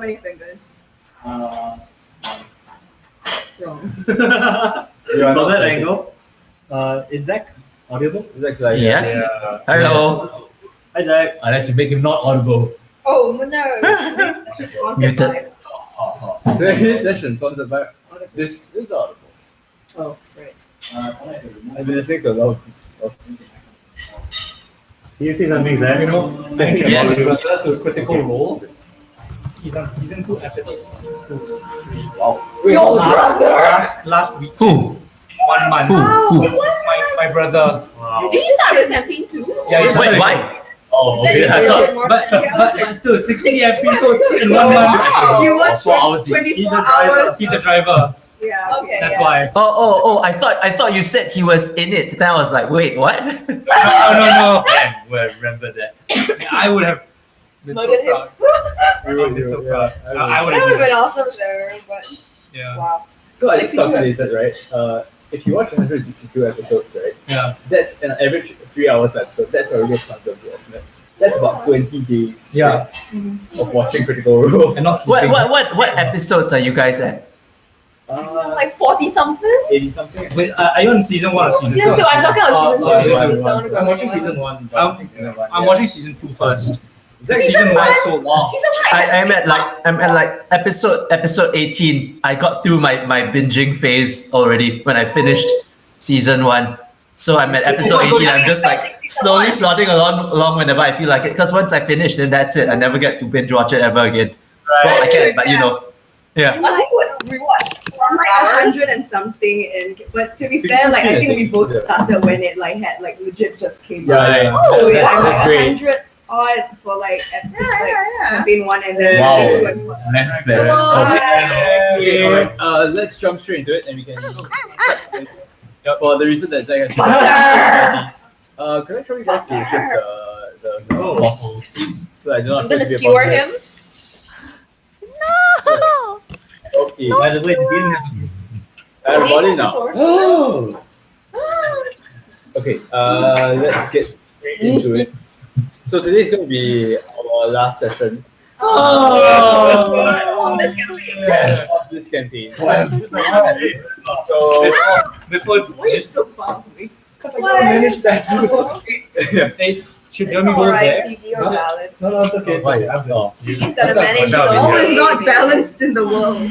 many fingers? Wrong. From that angle, is Zach audible? Zach's like Yes. Hello. Hi Zach. Unless you make him not audible. Oh no! Muted. So this session sponsored by this is audible. Oh, right. I've been listening to a lot of Do you see something, Zach? You know, Yes. that's a critical role. He's on season 2, episode 2, 3. Wow. Wait, Your Last week. Who? 1 month. Who? My brother. Wow. Did you start with campaign too? Yeah, he's Wait, why? Oh, Then okay. you I did thought, more but than- still 60 episodes in 1 month. You watched 4 hours. 24 hours. He's a driver. Yeah. Okay. That's yeah. why. Oh! I thought you said he was in it. Then I was like, wait, what? No. Man, well, remember that. I would have been so Murdered him. proud. I would have been so proud. I would That would have have been awesome there, but Yeah. wow. So I just 62 calculated, right? If you watch 162 episodes, right? Yeah. That's an average 3 hours per episode. That's already a conservative estimate. That's about 20 days Yeah. of watching Critical Role. And not What sleeping. what episodes are you guys at? Like 40 something? 80 something. Wait, are you on season 1 or season 2? Season 2. I'm talking about season 2. season Don't go I'm watching anywhere. season 1. Season one, I'm yeah. watching season 2 first. Season Season 1 one? is so long. Season 1. I'm at like episode 18. I got through my binging phase already when I finished season 1. So I'm at episode 18. I'm just like slowly plodding along whenever I feel like it. Because once I finish, then that's it. I never get to binge watch it ever again. Well, I That's can, true, but yeah. you know, yeah. I would rewatch 4 hours. 100 and something, and but to be fair, like I think we both started when it like had like legit just came out. Yeah. So we That's had like great. 100 odd for like Yeah. campaign 1 and then Wow. 2 and 4. Next Come on. Okay, alright. Let's jump straight into it and we can. For the reason that Zach has. Can I try you guys to shift the waffles. so I do not I'm gonna have to be a skewer bottleneck? him. Okay. By the way, the game has I have a body now. Oh! Okay, let's get straight into it. So today is going to be our last session On this campaign. of this campaign. So, before Why are you so far away? Because I gotta manage that too. Hey, should It's let me go alright, there? CG or valid. No, it's okay. It's okay. I'm done. CG's gotta That's manage fine. the All whole is not balanced in the world.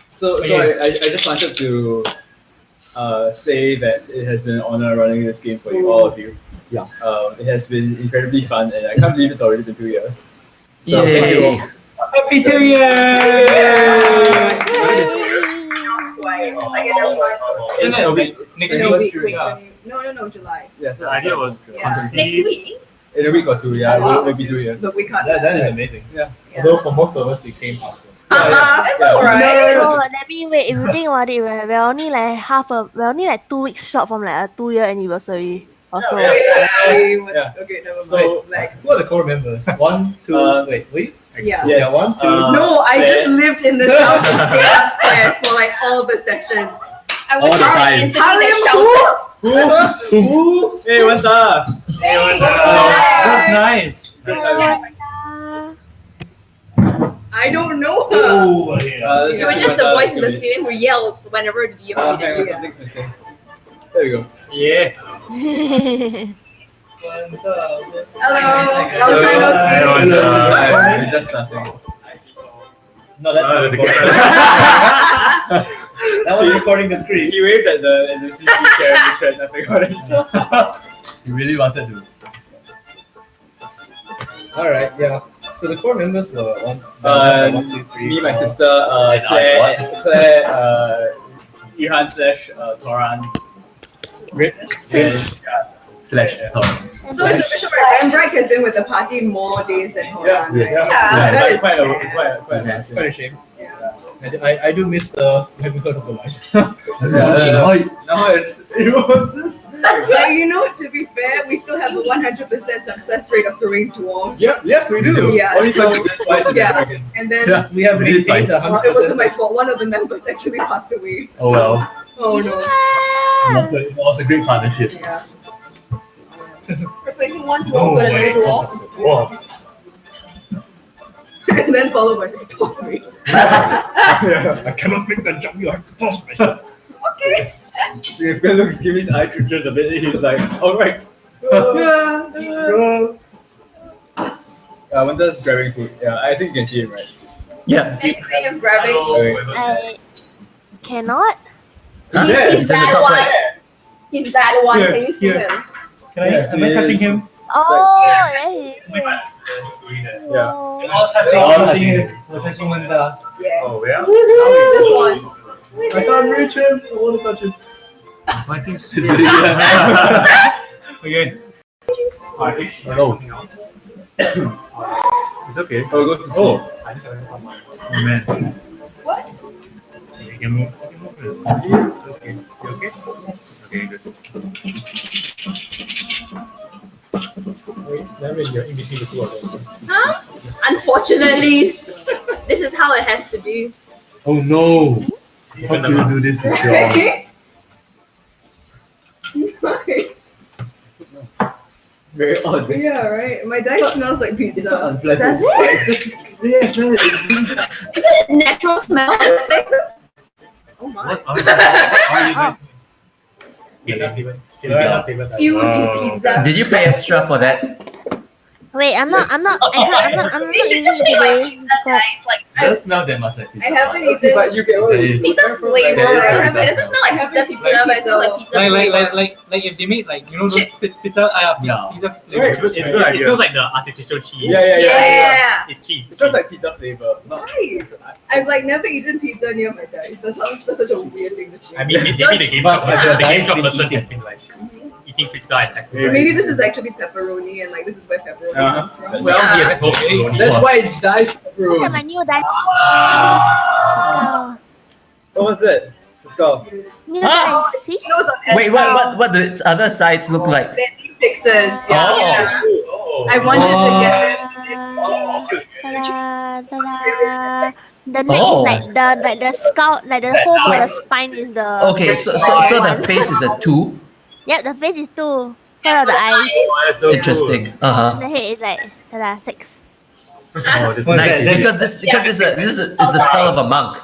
so I just wanted to say that it has been an honor running this game for you, all of you. Yes. It has been incredibly fun, and I can't believe it's already been 2 years. So thank you Yay. all. Happy 2 years! Isn't it a week? Next No, week? wait, Yeah. no, July. Yeah, so The idea was Yeah. Next week. in a week or two. Yeah, Wow. maybe 2 years. But we can't. that is amazing. Yeah. Although for most of us, we came after. That's Yeah. alright. No, let me wait. If you think about it, we're only like 2 weeks short from like a 2-year anniversary or so. Yeah. Okay, never mind. So, Like, Who are the core members? 1, 2, wait, wait. yeah. Yes. Yeah, 1, 2. No, I there. just lived in this house and stayed upstairs for like all the sessions. I All was the not time. an entity that shouted. Who? Hey, what's up? Hey, That's nice. I don't know her. Oh, yeah. You were just the voice in the scene who yelled whenever the DM Hang on, needed you. something's missing. There we go. Yeah. Hello, long time no see. Hello. Just nothing. No, that's not recording. That was recording the screen. He waved at the CG chair and said nothing about it. You really wanted to. Alright, yeah. So the core members were 1, 2, 3. Me, my 4. sister, Claire, Ihan slash Toran. Slash. So it's official, right? Embright has been with the party more days than Horan, right? Yeah. That is Quite sad. a Quite a shame. Yeah. I do miss the. Have you heard of the line? Now it was this. But you know, to be fair, we still have a 100% success rate of throwing dwarves. Yep, yes, we do. Yeah, Only so- twice in the yeah. dragon. And then We have Really maintained the twice. 100%. it wasn't my fault. One of the members actually passed away. Oh well. Oh no. It was a great partnership. Yeah. Replacing one dwarf No with way, another just dwarf. as it was. and then followed by toss me. I cannot make that jump. You have to toss me. Okay. See if Gwen looks Jimmy's eye twitches a bit, he's like, alright. Yeah. Winter's grabbing food. Yeah, I think you can see him, right? Yeah. I see him grabbing. I cannot. Huh? He's He's in the that top one. right. He's that one. Here, Can you see here. him? Am I touching him? Oh, yeah, he is. Yeah. Oh. We're touching Linda. Yeah. Oh, yeah? This one. I can't reach him. I want to touch him. My team's It's again. I think Hello. it's okay. Oh, it goes to C. Oh man. What? You can move. Okay. You okay? Okay, good. Wait, that means you're in between the two of them. Huh? Unfortunately, this is how it has to be. Oh no! How can you do this to John? It's very odd. Yeah, right. My dice smells like pizza. It's not unpleasant. Does it? but It's just, yeah, it smells. Is it natural smell? Oh my. What are you guys? Pizza flavor. You do pizza. Did you pay extra for that? Wait, I'm not You should eating just say like today. pizza, guys. Like It doesn't smell that much like I haven't eaten But you can only pizza flavor. There is I some haven't. It doesn't smell like pizza, but it smells like pizza flavor. Like if they made like those Chips. pizza, Yeah. pizza Right, flavor. it's It good smells like the artificial cheese. Yeah. Yeah. It's cheese. It smells like pizza flavor. Not, Why? I've like never eaten pizza near my dice. That's such a weird thing to say. I mean, maybe the GameStop person, has been like eating pizza and acting. Maybe this is actually pepperoni, and like this is where pepperoni Uh-huh. comes from. Well, Yeah. we have pepperoni. that's why it's dice, Look bro. at my new dice. What was it? The skull. New Ah! dice. See? It was on Wait, Excel. what the other sides look like? They're fixes. Yeah. Oh. Yeah. Oh. I wanted to get it. Ta-da, ta-da. The neck Oh. is like the skull, like the whole Wait. of the spine is the. Okay, so the face is a 2. Yep, the face is 2. Part of the eyes. Interesting. The head is like 6. Oh, this Nice. Because this is the skull of a monk.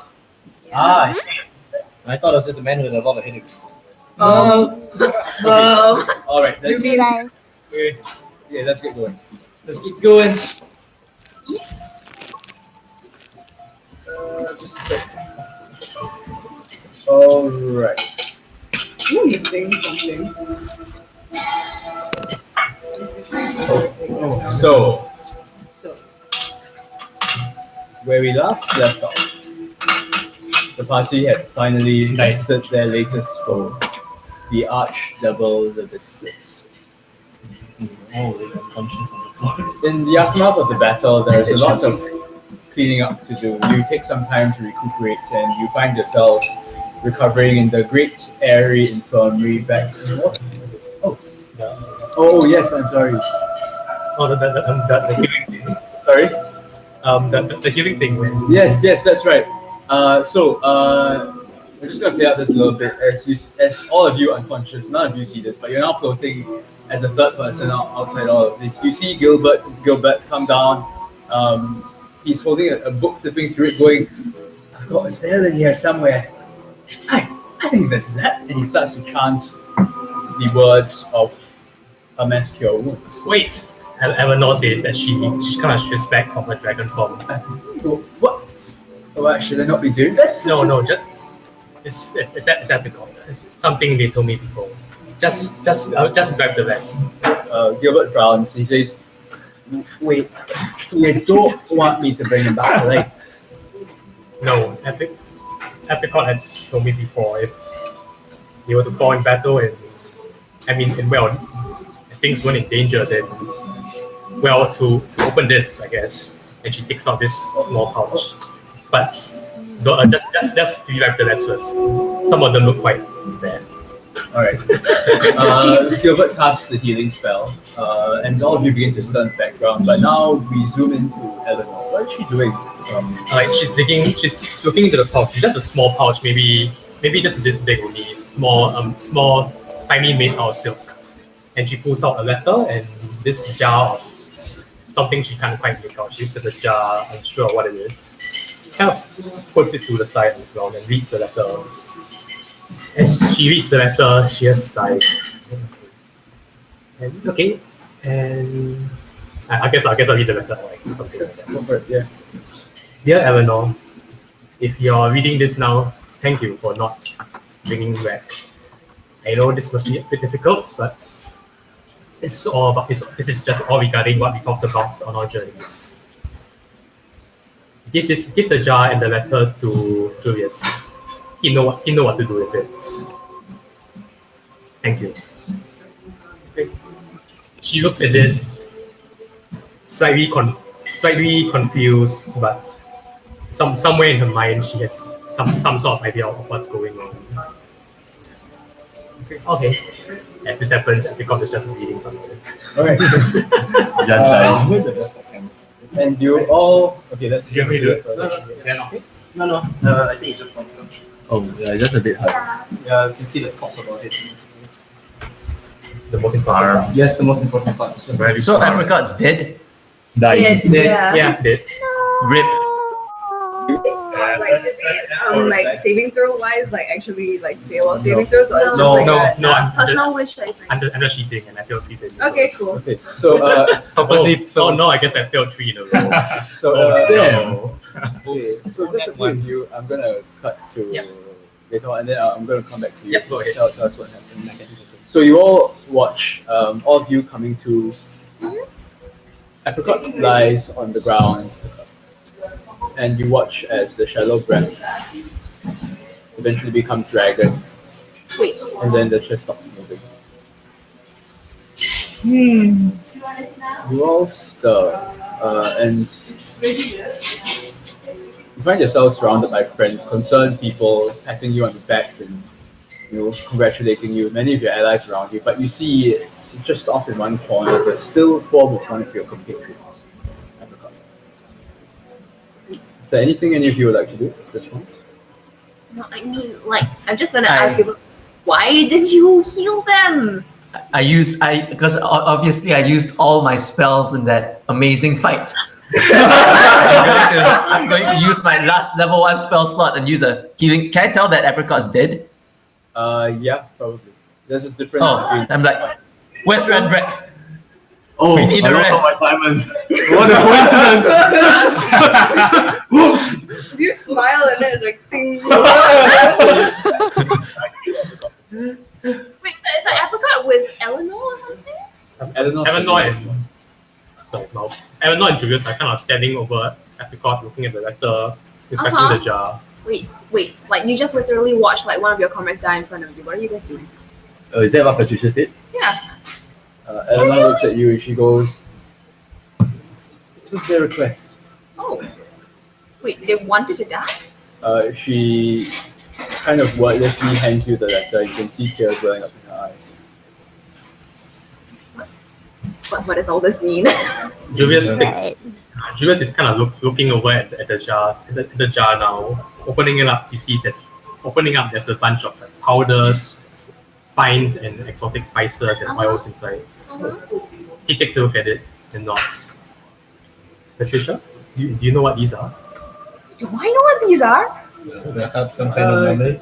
I thought it was just a man with a lot of headaches. All right. You Let's, mean- Dice. yeah, let's get going. Let's keep going. Just a sec. All right. Ooh, he's saying something. So, So, where we last left off, the party had finally tested their latest foe, the Archdevil the Viscous. In the aftermath of the battle, there is a lot of cleaning up to do. You take some time to recuperate, and you find yourselves recovering in the great airy infirmary back. Oh yes, I'm sorry. Oh, the healing thing. Sorry. The healing thing. When Yes, that's right. We're just gonna play out this a little bit as all of you unconscious. None of you see this, but you're now floating as a third person outside all of this. You see Gilbert come down. He's holding a book, flipping through it, going, "I've got a spell in here somewhere. I think this is it." And he starts to chant the words of a mass cure wounds. wait, Eleanor says that she kind of shifts back from her dragon form. What? Oh, should I not be doing this? No, just it's ethical. It's something they told me before. Just grab the rest. Gilbert frowns. He says, "Wait, so you don't want me to bring him back to life?" No, Epicot has told me before if they were to fall in battle and things weren't in danger, then to open this, I guess. And she takes out this small pouch. But just revive the rest first. Some of them look quite bad. All right. Gilbert casts the healing spell, and all of you begin to stun the background. But now we zoom into Eleanor. What is she doing? Like she's looking into the pouch. It's just a small pouch, maybe just this big only, small, tiny made out of silk. And she pulls out a letter and this jar of something she can't quite make out. She looks at the jar, unsure what it is. Kind of puts it to the side on the ground and reads the letter. As she reads the letter, she just sighs. And okay, and I guess I'll read the letter like something like that. Go for it, yeah. Dear Eleanor, if you're reading this now, thank you for not bringing back. I know this must be a bit difficult, but this is just all regarding what we talked about on our journeys. Give the jar and the letter to Julius. He know what to do with it. Thank you. Okay. She looks at this, slightly confused, but somewhere in her mind she has some sort of idea of what's going on. Okay. As this happens, Epicop is just reading something. Alright. I'm going to adjust the camera. And you all okay, let's You want me to do it? No. I think it's just one. Oh, yeah, just a bit hard. Yeah, you can see the top about it. The most important part. Yes, the most important part. Just So Apricot's dead? Died. Yeah, did. Rip. Like, did they, saving throw wise, actually fail on saving throws, or it's just No, a Personal wish, I think. under cheating, and I failed 3 saving Okay, throws. cool. Okay, so Oh no, I guess I failed 3 in a row. so No. okay, so that's a few of you. I'm gonna cut to later on, and then I'm gonna come back to you. Yep, go ahead. Tell us what happened. So you all watch, all of you coming to. Apricot lies on the ground, and you watch as the shallow breath eventually becomes dragon. Wait. And then the chest stops moving. You all stir, and you find yourselves surrounded by friends, concerned people patting you on the backs and congratulating you. Many of your allies around you, but you see just off in one corner the still form of one of your compatriots. Apricot. Is there anything any of you would like to do at this point? No, I mean, I'm just gonna ask you, why did you heal them? Because obviously I used all my spells in that amazing fight. I'm going to use my last level 1 spell slot and use a healing. Can I tell that Apricot's dead? Yeah, probably. There's a difference between. I'm like, where's Renbrek? Oh, We need the rest. my diamonds. What a coincidence! Whoops! You smile and then it's like, ding. Wait, is that Apricot with Eleanor or something? Eleanor and Julius are kind of standing over Apricot, looking at the letter, inspecting the jar. Wait, you just literally watched one of your comrades die in front of you. What are you guys doing? Oh, is that what Patricia said? Yeah. Eleanor looks at you and she goes, "This was their request." Oh. Wait, they wanted to die? She kind of wordlessly hands you the letter. You can see tears welling up in her eyes. What does all this mean? Julius is kind of looking over at the jar now. Opening it up, he sees there's a bunch of powders, fine and exotic spices and oils inside. He takes a look at it and nods. Patricia, do you know what these are? Do I know what these are? Perhaps some kind of memory.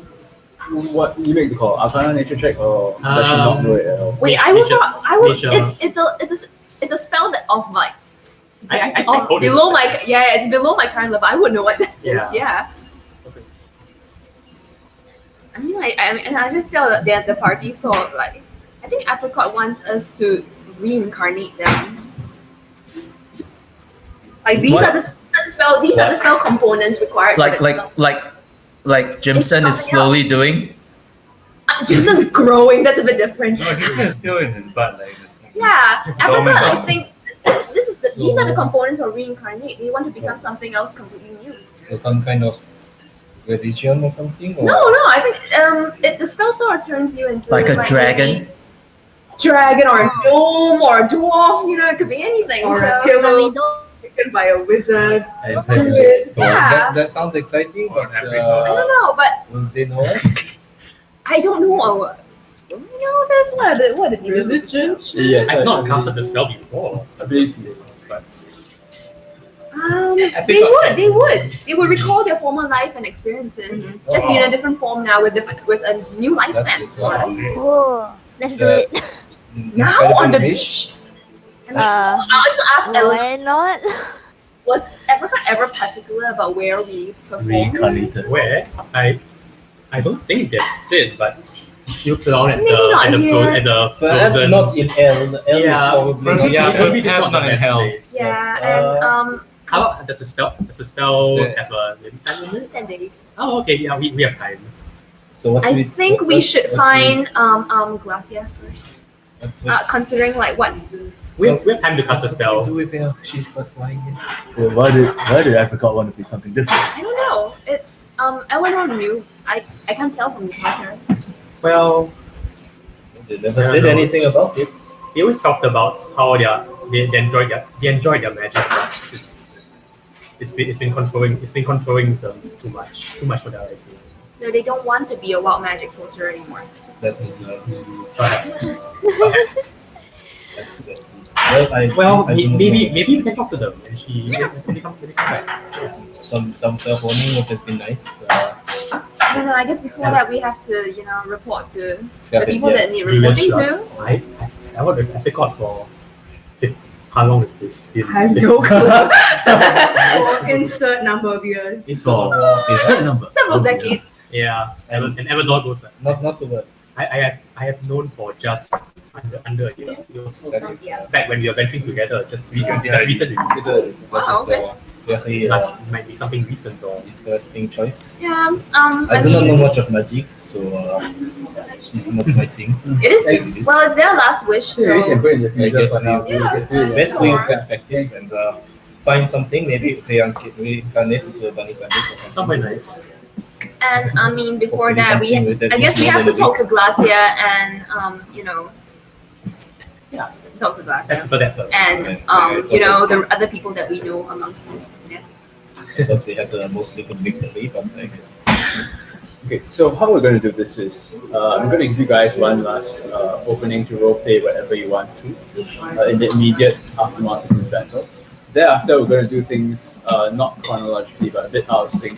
What you make the call? Arcana nature check, or does she not know it at all? Wait, I would. It's a spell that of I below my it's below my current level. I would know what this is. Yeah. Okay. I mean, I just tell the party. So I think Apricot wants us to reincarnate them. These are the spell. These are the spell components required. Like Jimson is slowly doing. Jimson's growing. That's a bit different. No, Jimson is still in his butt like this. Yeah, Apricot. I think these are the components of reincarnate. They want to become something else completely new. So some kind of religion or something? Or? No. I think the spell sort of turns you into Like a dragon. Dragon or a gnome or a dwarf. It could be anything. Or so, a pillow taken by a wizard. Exactly. So Yeah. that sounds exciting, but I don't know, but will they know us? I don't know. No, that's what the details. Yes, I've not casted the spell before. ability. but They would recall their former life and experiences. Just be in a different form now with a new lifespan. Sort of. Oh, let's do it. Now on the beach. I'll just ask Ellen, Why not? was Apricot ever particular about where we performed? Reincarnated. where I don't think that's it, but she looks around at Maybe not here. at the Perhaps frozen. not in L. The L is probably frozen- yeah, maybe perhaps that's not in the best hell. place. Yeah, and How about does the spell Is there- have a time limit? 10 days. Oh, okay, yeah, we have time. So what do I think we should what do find Glacia first. Considering like what? We have time to cast the spell. do with her? She starts lying in. Well, why did Apricot want to be something different? I don't know. It's Eleanor knew. I can't tell from this matter. Well, They never I said don't know. anything about it. they always talked about how they enjoyed their magic, but it's been controlling them too much for their liking. So they don't want to be a wild magic sorcerer anymore. That's Perhaps. that's Well, I don't know. maybe we can talk to them and when they come back. Yeah. Some warning would have been nice. I don't know. I guess before that we have to report to Yeah, the people yeah. that need reporting to. I worked with Apricot for 50. How long is this? I have no clue. For insert number of years. It's all. Is that number? Several decades. Yeah, and Everdor goes. Not so bad. I have known for just under a year. It was That is back when we were venturing together, just recently. Wow, okay. Very Might be something recent or interesting choice. Yeah. I do not know much of magic, so it's not my thing. It is. Well, it's their last wish, so. Yeah, we can put it in the I freezer guess for now. we We can do it. best way of perspective and find something, maybe reincarnate into a bunny rabbit or something. somewhere nice. And I mean, before Hopefully that, something with that I guess is we more have to than a talk to Glacia and Yeah. talk to That's Glacia for that first. and the other people that we know amongst this. Yes. I thought we had the mostly convicted but I guess Okay, so how we're going to do this is I'm going to give you guys one last opening to roleplay whatever you want to in the immediate aftermath of this battle. Thereafter, we're going to do things not chronologically but a bit out of sync.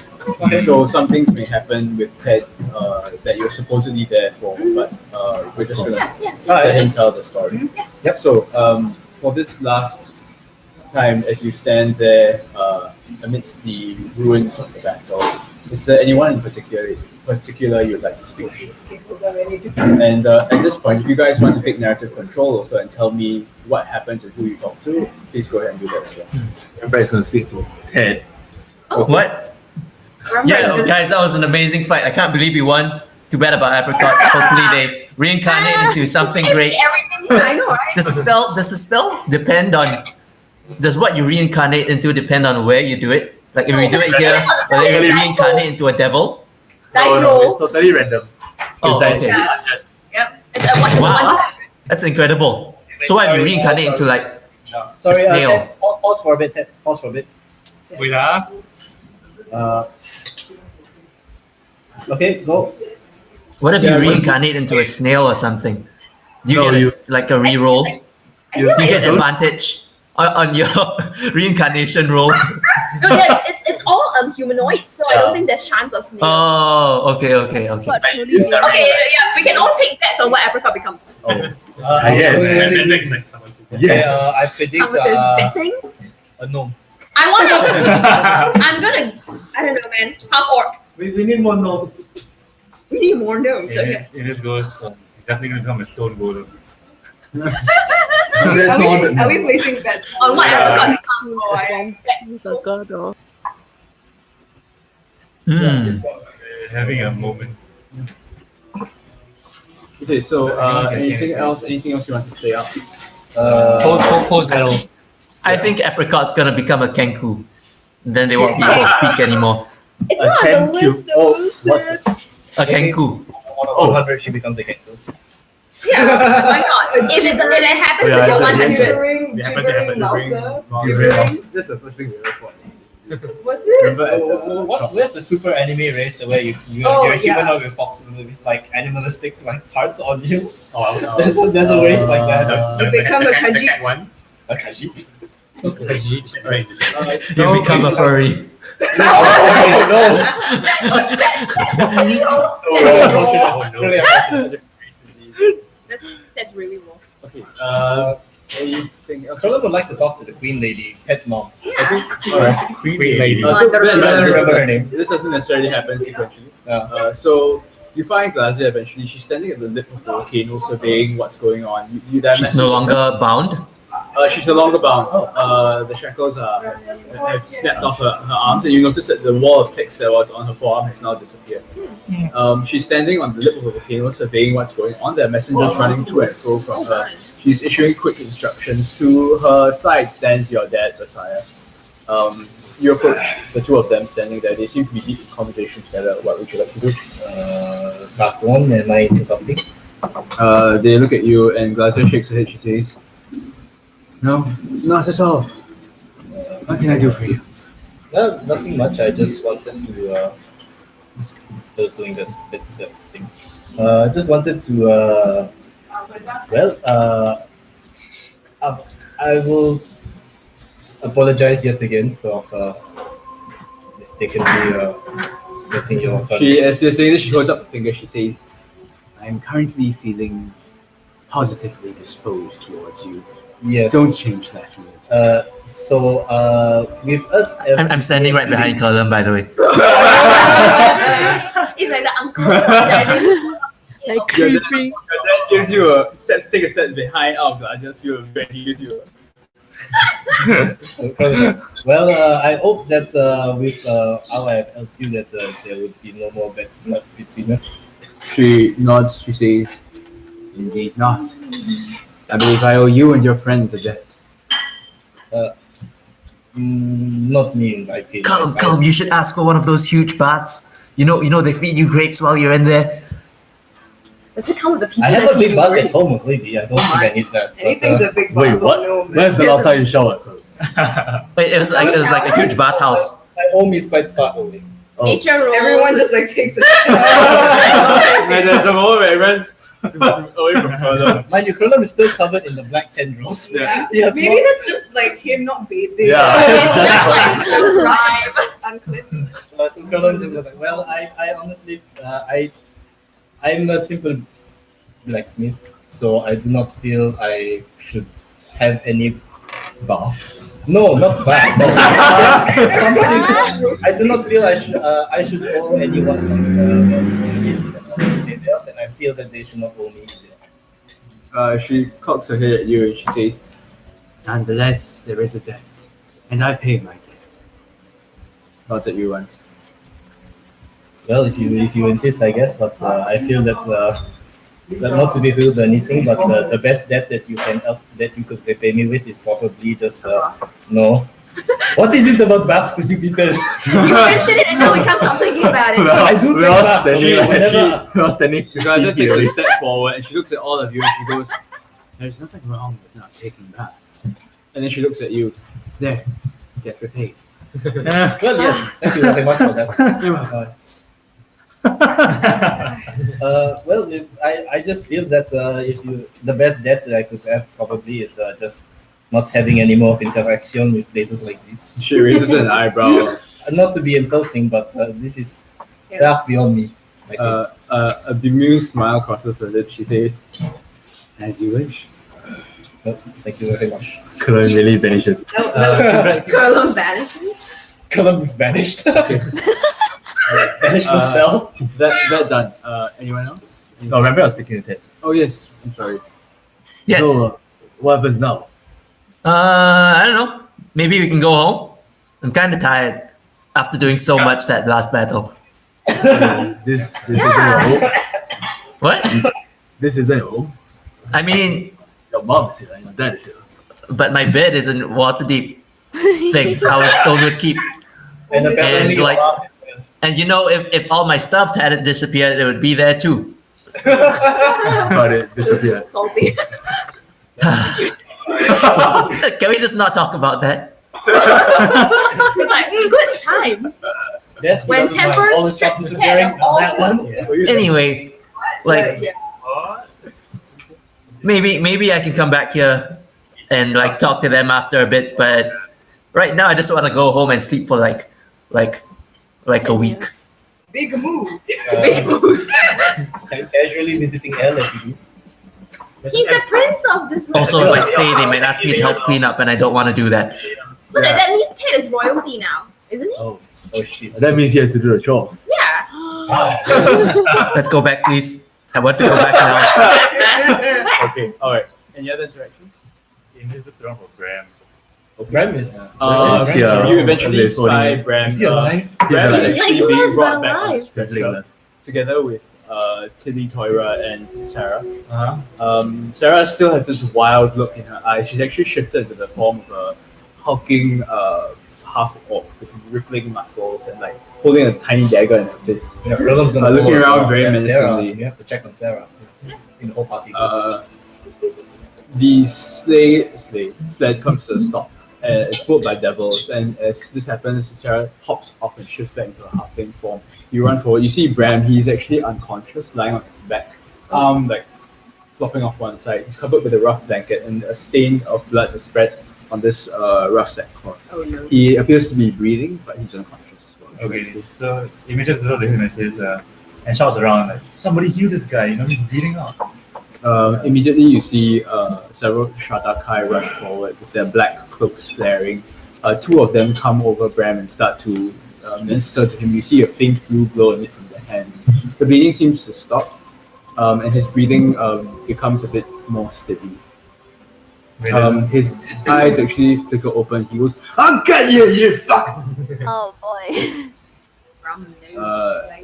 So some things may happen with Ted that you're supposedly there for, but we're just going to let him tell the story. Yep. So for this last time, as you stand there amidst the ruins of the battle, is there anyone in particular you'd like to speak to? And at this point, if you guys want to take narrative control also and tell me what happens and who you talk to, please go ahead and do that as well. Everybody's going to speak to Ted. What? Yeah, guys, that was an amazing fight. I can't believe we won. Too bad about Apricot. Hopefully they reincarnate into something great. Everything. I know, right? Does the spell depend on? Does what you reincarnate into depend on where you do it? Like if we do it here, will it really reincarnate into a devil? Dice It's roll. totally random. Oh, It's like- okay. Yep. It's a one. Wow, that's incredible. So what if you reincarnate into like Sorry, a snail? Ted, pause for a bit, Ted. Pause for a bit. Wait, Okay, go. What if you Yeah, reincarnate into a snail or something? Do you No, get you- like a reroll? I feel Do you like get advantage on your reincarnation roll? no, yeah, it's all humanoid, so I don't think there's chance of snail. Oh, okay. But truly, Okay, yeah, we can all take bets on what Apricot becomes. I guess. Yes. Yes. I predict Someone says betting. a gnome. I want to. I'm gonna. I don't know, man. Half orc. We need more gnomes. We need more gnomes. Okay. In this goes, definitely going to become a stone golem. Are we placing bets On what Apricot becomes. Hmm. Having a moment. Okay, so anything else you want to play out? Post battle. I think Apricot's gonna become a Kenku. Then they won't be able to speak anymore. It's not on the list though. A Kenku. Oh, 100 she becomes a Kenku. Yeah, why not? If it happens to be a 100. During It happens to happen Malta? That's the first thing we ever fought. Was it? Remember at the Where's the super anime race where you're Oh, humanoid with fox with like animalistic like parts on you? Oh, There's a race like that. You become a the Khajiit. cat one. A Khajiit. Right. You become a furry. That's really wrong. Okay. Anything else? Colin would like to talk to the Queen Lady, Pet's mom. Yeah. Alright. Queen lady. So Wonderful. Ben, I remember her name. this doesn't necessarily happen sequentially. Yeah. So you find Glazier eventually. She's standing at the lip of the volcano, surveying what's going on. You then She's no longer bound. She's no longer bound. The shackles have snapped off her arms, and you notice that the wall of text that was on her forearm has now disappeared. She's standing on the lip of the volcano, surveying what's going on. There are messengers running to and fro from her. She's issuing quick instructions. To her side stands your dad, Messiah. You approach the two of them standing there. They seem to be deep in conversation together. What would you like to do? Back one, am I interrupting? They look at you, and Glazier shakes her head. She says, "No, not at all. What can I do for you?" No, nothing much. I just wanted to. Just doing the thing. I just wanted to. I will apologize yet again for mistakenly getting your son. As you're saying this, she holds up a finger. She says, "I am currently feeling positively disposed towards you. Yes. Don't change that." With us, I'm standing right behind Colin, by the way. It's like the uncle. Like creeping. Your dad gives you take a step behind out of Glazier's view, and he gives you I hope that with how I have helped you, that there would be no more bad blood between us. She nods. She says, "Indeed not. I believe I owe you and your friends a debt." Not me, I feel. Come, you should ask for one of those huge baths. You know they feed you grapes while you're in there. Does it come with the people? I have that a big feed bus you at home already. I don't think I need that. Anything's a big Wait, bubble, what? no, man. When's the last time you showered? Wait, it was like a huge bathhouse. My home is quite far away. Nature rules. Everyone just like takes a And there's a moment where everyone away from her. Mind you, Kronom is still covered in the black tendrils. Yeah. Yes, Maybe that's just like him not bathing. Yeah. It's just like a Unclipped. So Kronom just was like, well, I honestly, I'm a simple blacksmith, so I do not feel I should have any baths. No, not baths. I do not feel I should owe anyone details, and I feel that they should not owe me. She cocks her head at you and she says, "Nonetheless, there is a debt, and I pay my debts." Nods at you once. Well, if you insist, I guess, but I feel that not to be rude or anything, but the best debt that you could repay me with is probably just no. What is it about baths, you people? You mentioned it and now we can't stop thinking about it. I do take baths. The Gaza takes a step forward and she looks at all of you and she goes, "There's nothing wrong with not taking baths." And then she looks at you. "There, get repaid." Well, yes, thank you very much for that. I just feel that the best debt that I could have probably is just not having any more of interaction with places like this. She raises an eyebrow. Not to be insulting, but this is far beyond me. A bemused smile crosses her lips. She says, "As you wish." Thank you very much. Colin really vanishes. Curlum vanishes. Colum is vanished. Banishment spell? That done. Anyone else? No, remember I was taking a test. Oh yes. I'm sorry. Yes. So, what happens now? I don't know. Maybe we can go home. I'm kind of tired after doing so much that last battle. This Yeah. isn't home. What? This isn't home. I mean, Your mom is here and your dad is here. but my bed is in Waterdeep thing. I was Stonewood Keep. And apparently, And, like- And if all my stuff hadn't disappeared, it would be there too. But it disappeared. Salty. Can we just not talk about that? It's like good times. Yeah, When because of my- tempers all the stuff strip disappearing the on that head of one. Anyway, like Yeah. maybe I can come back here and like talk to them after a bit. But right now, I just want to go home and sleep for like a week. Big move. Casually visiting L as you do. He's the prince of this. Also, if I stay, they might ask me to help clean up, and I don't want to do that. So that means Ted is royalty now, isn't he? Oh shit. That means he has to do the chores. Yeah. Let's go back, please. I want to go back now. Okay, all right. Any other interactions? Invisible Throne for Graham. Bram is. Yeah. You eventually Okay, spy Bram. Is he alive? Bram is He's actually like being legless, brought but back on alive. stretcher together with Tilly, Toira, and Sarah. Uh-huh. Sarah still has this wild look in her eyes. She's actually shifted to the form of a hulking half-orc with rippling muscles and like holding a tiny dagger in her fist. Yeah, Frodo's gonna Looking follow around us. very Sarah, menacingly. you have to check on Sarah. In the whole party. The sled comes to a stop. It's pulled by devils, and as this happens, Sarah hops off and shifts back into a halfling form. You run forward. You see Bram. He's actually unconscious, lying on his back, like flopping off one side. He's covered with a rough blanket, and a stain of blood is spread on this rough sackcloth. Oh no. He appears to be breathing, but he's unconscious. Okay, so Images goes to him and says, and shouts around like, "Somebody heal this guy! You know he's bleeding out." Immediately, you see several Shatakai rush forward with their black cloaks flaring. Two of them come over Bram and start to minister to him. You see a faint blue glow emit from their hands. The bleeding seems to stop, and his breathing becomes a bit more steady. His eyes actually flicker open. He goes, "I'll get you, you fuck!" Oh boy.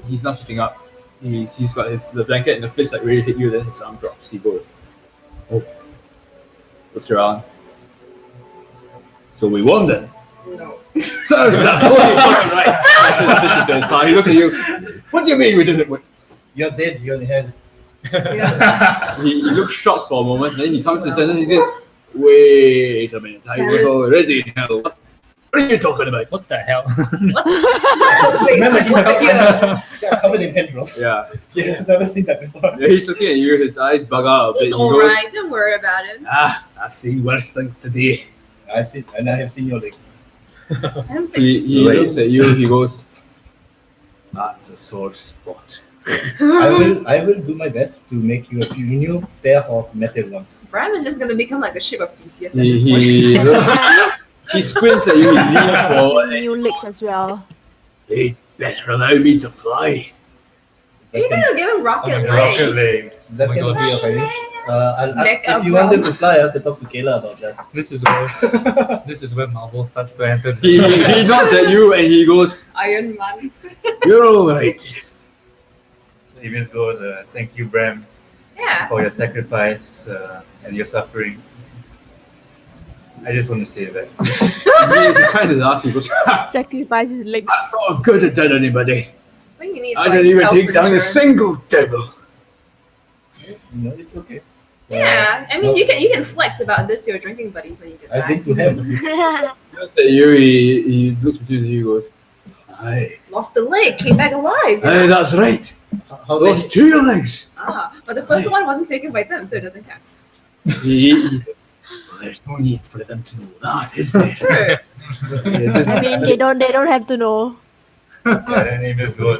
He's not sitting up. He's got the blanket in the fist like ready to hit you. Then his arm drops. He goes, "Oh," looks around. "So we won then." No. So that holy fucking right. Smashes the fist into his palm. He looks at you. "What do you mean we didn't win?" You're dead, you're on your head. Yeah. He looks shocked for a moment. Then he comes to sense and he says, "Wait a minute. I was already in hell. What are you talking about?" What the hell? Wait, Remember, he's what year? covered in tendrils. Yeah. He has never seen that before. Yeah, he's looking at you. His eyes bug out a bit. He's He goes, alright. Don't worry about it. I've seen worse things today." I have seen your legs. I don't think. He looks at you. He goes, "That's a sore spot." I will do my best to make you a new pair of metal ones. Bram is just gonna become like the ship of Theseus at this He squints at you. He leans forward. New legs as well. "They'd better allow me to fly." Are you gonna give him rocket legs? Rocket leg. Is that Oh my gonna God. be arranged? Mecha If you want him to fly, I have to talk to Kayla about that. This is where Marvel starts to enter. He nods at you and he goes, Iron Man. "You're all right." So Images goes, "Thank you, Bram, Yeah. for your sacrifice and your suffering." I just want to say that. He kind of laughs. He goes, Sacrifice his legs. "I'm not good at that, anybody. I think you need. I like, didn't even health take down a insurance. single devil." No, it's okay. Yeah, I mean, you can flex about this to your drinking buddies when you get I've back. been to hell. He looks at you. He looks at you and he goes, "Aye, Lost the leg, came back alive. aye, that's right. How Those many? 2 legs." But the first one wasn't taken by them, so it doesn't count. Well, there's no need for them to know that, is there? True. I mean, they don't have to know. And then Images goes,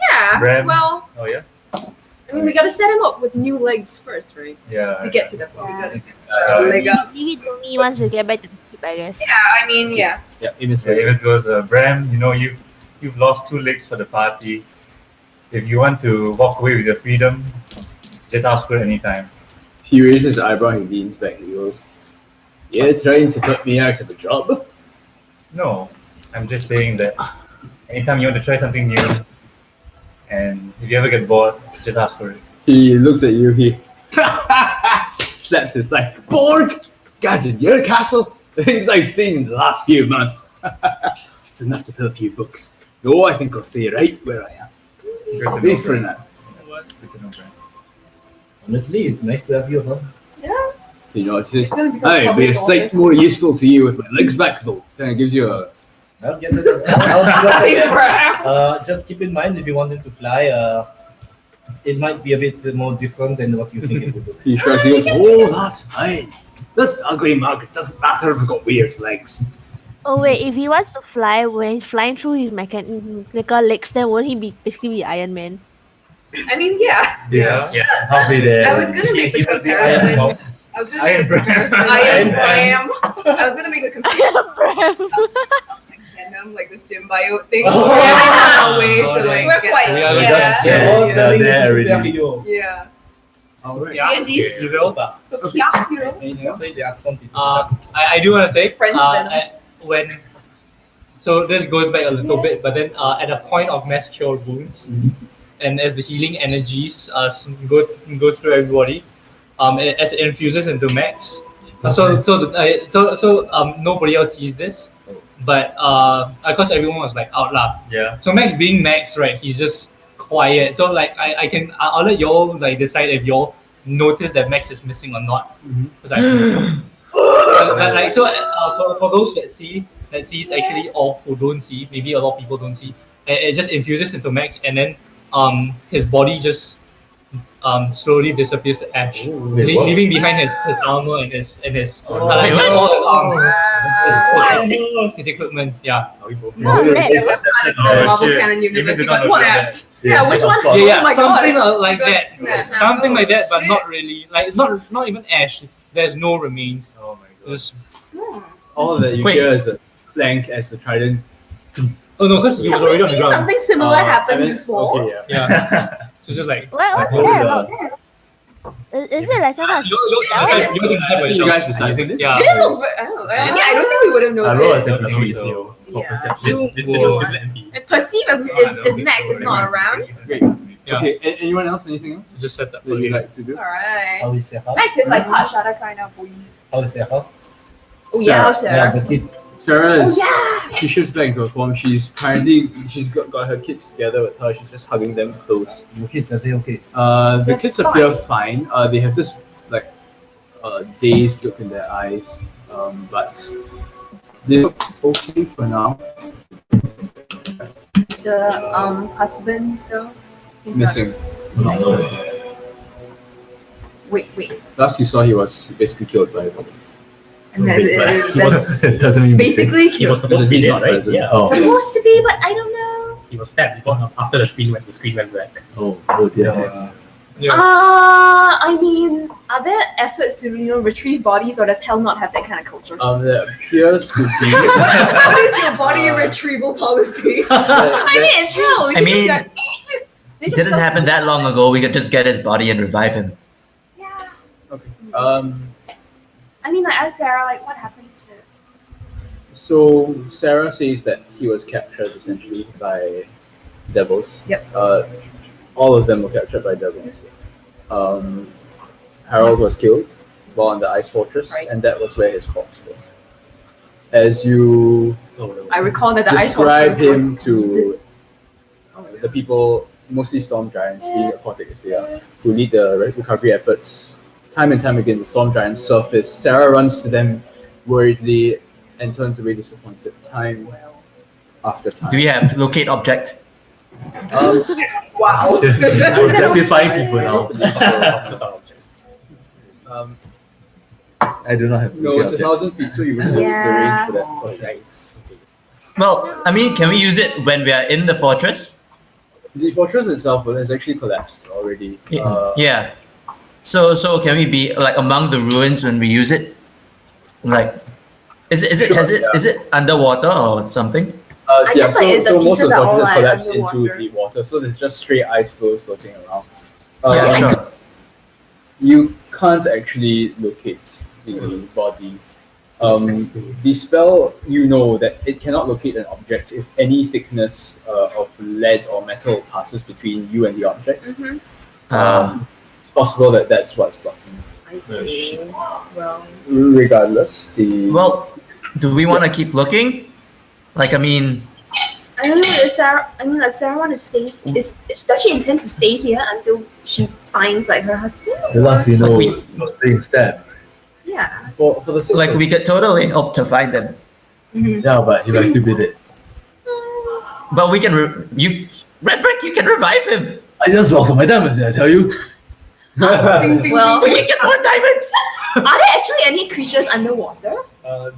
Yeah. Bram. Well, "Oh yeah, I mean, we gotta set him up with new legs first, right? yeah." To get to the point. Yeah. Leg up. Leave it to me once we get back to the ship, I guess. Yeah, I mean, yeah. Yeah, Images Yeah, Images goes, "Bram, you know you've lost 2 legs for the party. If you want to walk away with your freedom, just ask for it anytime." He raises his eyebrow. He leans back. He goes, "You're trying to put me out of a job?" No, I'm just saying that anytime you want to try something new, and if you ever get bored, just ask for it. He looks at you. He slaps his thigh. "Bored? God, in your castle? The things I've seen in the last few months. It's enough to fill a few books. No, I think I'll stay right where I am. Good to know, At least for Bram. now." Good to know, Bram. Honestly, it's nice to have you around. You know, it's just, gonna become "I'd be a public sight office. more useful to you with my legs back, though." Kind of gives you a. I'll get it. Just keep in mind if you want him to fly, it might be a bit more different than what you think it would do. He shrugs. He goes, "Oh, that's fine. This ugly mug. It doesn't matter if it got weird legs. Oh wait, if he wants to fly, when he's flying through his mechanical legs, then won't he basically be Iron Man? I mean, yeah. Yeah. Halfway there. I was gonna make the He would be comparison. Iron I was gonna Iron make the Bram. comparison. Iron Bram. I was gonna make the comparison. Venom, like the symbiote thing. Oh. Yeah, way to Oh, like We're get quite- the- We are yeah. There already. yeah. Alright. Yeah, these. You will? So Okay. yeah, you know. The accent is I do want to say French when so this goes back a little bit, but then at a point of mass cure wounds, and as the healing energies goes through everybody, as it infuses into Max, nobody else sees this, but of course everyone was like out lah. Yeah. So Max being Max, right? He's just quiet. So like I'll let y'all like decide if y'all notice that Max is missing or not. It's like, like so for those that sees actually, or who don't see, maybe a lot of people don't see, it just infuses into Max, and then his body just slowly disappears to ash, leaving behind his armor and his all his arms, his equipment. Yeah. Marvel shit. canon Even universe. did You not got know snapped. Yeah, which one? Yeah, Oh my something God. like You got that. snapped. Something like that, but Shit. not really. Like it's not even ash. There's no remains. Oh my god. Just All that you Wait. hear is a clank as the trident. oh no, because he was Have we already on the seen ground. something similar happen I mean, before? Okay, yeah. Yeah. So it's just like What's What was that about? Is it like some kind of you're gonna decide by You yourself. guys decided this? Yeah. I don't know. I mean, I don't think we would have I wrote a noticed. sentence so- for Yeah. perception. This is MP. And perceive if Max is not around. Great. Yeah. Okay, anyone else? Anything else It's just set up that for you'd you. like to do? Alright. How is Sefa? Max is like Pashada kind of boys. How is Sefa? Oh yeah, Yeah, Sarah. the kid. Sarah Oh is. yeah. She shifts back into her form. She's got her kids together with her. She's just hugging them close. The kids are saying okay. The They're kids appear fine. They have this like dazed look in their eyes, but they look okay for now. The husband though. He's Missing. Wait. Last you saw, he was basically killed by. And then It doesn't mean basically He was supposed to be He's there, not right? present. Yeah. Oh. supposed to be, but I don't know. He was stabbed before after the screen went black. Oh dear. Yeah. I mean, are there efforts to retrieve bodies, or does hell not have that kind of culture? There appears to be. What is your body retrieval policy? I mean, it's hell. We I can mean, just It didn't happen that long ago. We could just get his body and revive him. Yeah. Okay. I mean, I asked Sarah, like, what happened to? So Sarah says that he was captured essentially by devils. Yep. All of them were captured by devils. Harold was killed while on the ice fortress, Right. and that was where his corpse was. As you I recall that the ice describe fortress him was to the people, mostly storm giants, being aquatic as they are, who lead the recovery efforts. Time and time again, the storm giants surface. Sarah runs to them worriedly and turns away disappointed. Time after time. Do we have locate object? wow. We're definifying people now. Boxes are objects. I do not have. No, it's 1,000 feet, so you would have the range for that. For sure. Well, I mean, can we use it when we are in the fortress? The fortress itself has actually collapsed already. Yeah. So can we be like among the ruins when we use it? Like, is it underwater or something? I guess, like, the so most of pieces the are all, fortress like, collapsed into underwater. the water, so there's just straight ice floes floating around. Yeah, sure. You can't actually locate the body. The spell, you know that it cannot locate an object if any thickness of lead or metal passes between you and the object. Mm-hmm. It's possible that that's what's blocking. I see. Well, Regardless, the Well, do we want to keep looking? Like, I mean, I don't know if Sarah. I mean, does Sarah want to stay? Does she intend to stay here until she finds like her husband? The last we know, Like was being stabbed. Yeah. for the sake like of- we could totally hope to find them, Yeah, but he might still be dead. but we can Redbrick, you can revive him. I just lost all my diamonds, I tell you. Well, We can get more diamonds! are there actually any creatures underwater?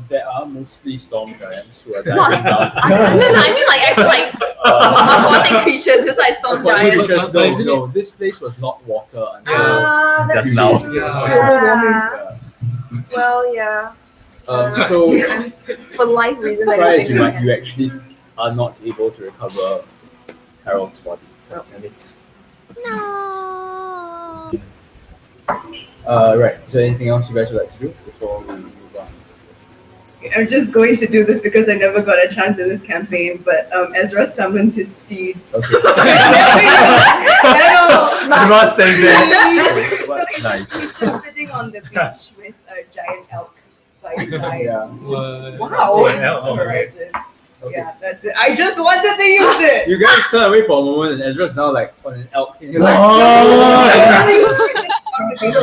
There are mostly storm giants who are What? diving down. I mean like actually like aquatic creatures besides storm Aquatic giants. creatures, no, this place was not water until That's Just now. true. Yeah. Well, yeah. So For life reasons, I try don't as think you we might, you actually are not able to recover Harold's body. Damn it. No. Right. So anything else you guys would like to do before we move on? I'm just going to do this because I never got a chance in this campaign, but Ezra summons his steed. Okay. I must say So he's just sitting on the beach with a giant elk by his side. Yeah. Wow. On the horizon. Yeah, that's it. I just wanted to use it. You guys turn away for a moment, and Ezra's now like on an elk. And you're like,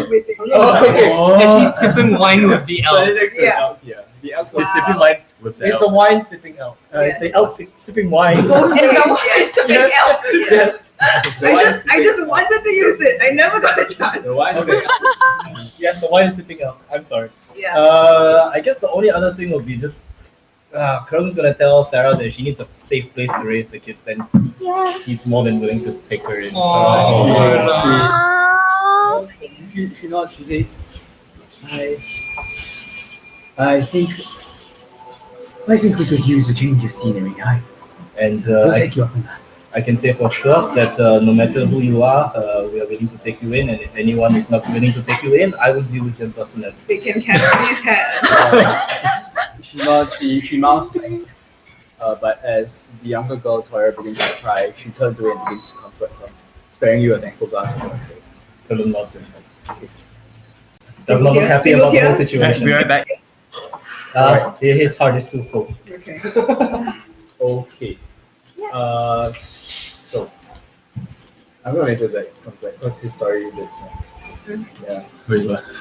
With it. Oh, okay. And she's sipping wine with the So elk. it's next to the elk here. The elk He's is sipping wine with the It's elk. the wine sipping elk. It's the elk sipping wine. And the one is a big elk. Yes. The I wine just wanted to use it. I never got a chance. The wine. Okay. Yes, the wine sipping elk. I'm sorry. Yeah. I guess the only other thing would be just Kerm's gonna tell Sarah that she needs a safe place to raise the kids. Then Yeah. he's more than willing to take her in. Aww. She nods. She says, I think we could use a change of scenery. And We'll take you up on that. I can say for sure that no matter who you are, we are willing to take you in. And if anyone is not willing to take you in, I will deal with them personally. They can catch these hands. She nods. She mouths back. But as the younger girl Toya begins to cry, she turns away and begins to comfort her, sparing you a thankful glance of her face. Kalum nods in. Does not look happy about the whole situation. Be right back. His heart is too cold. Okay. Okay. So I'm gonna wait till Zach comes back because his story makes sense. Yeah.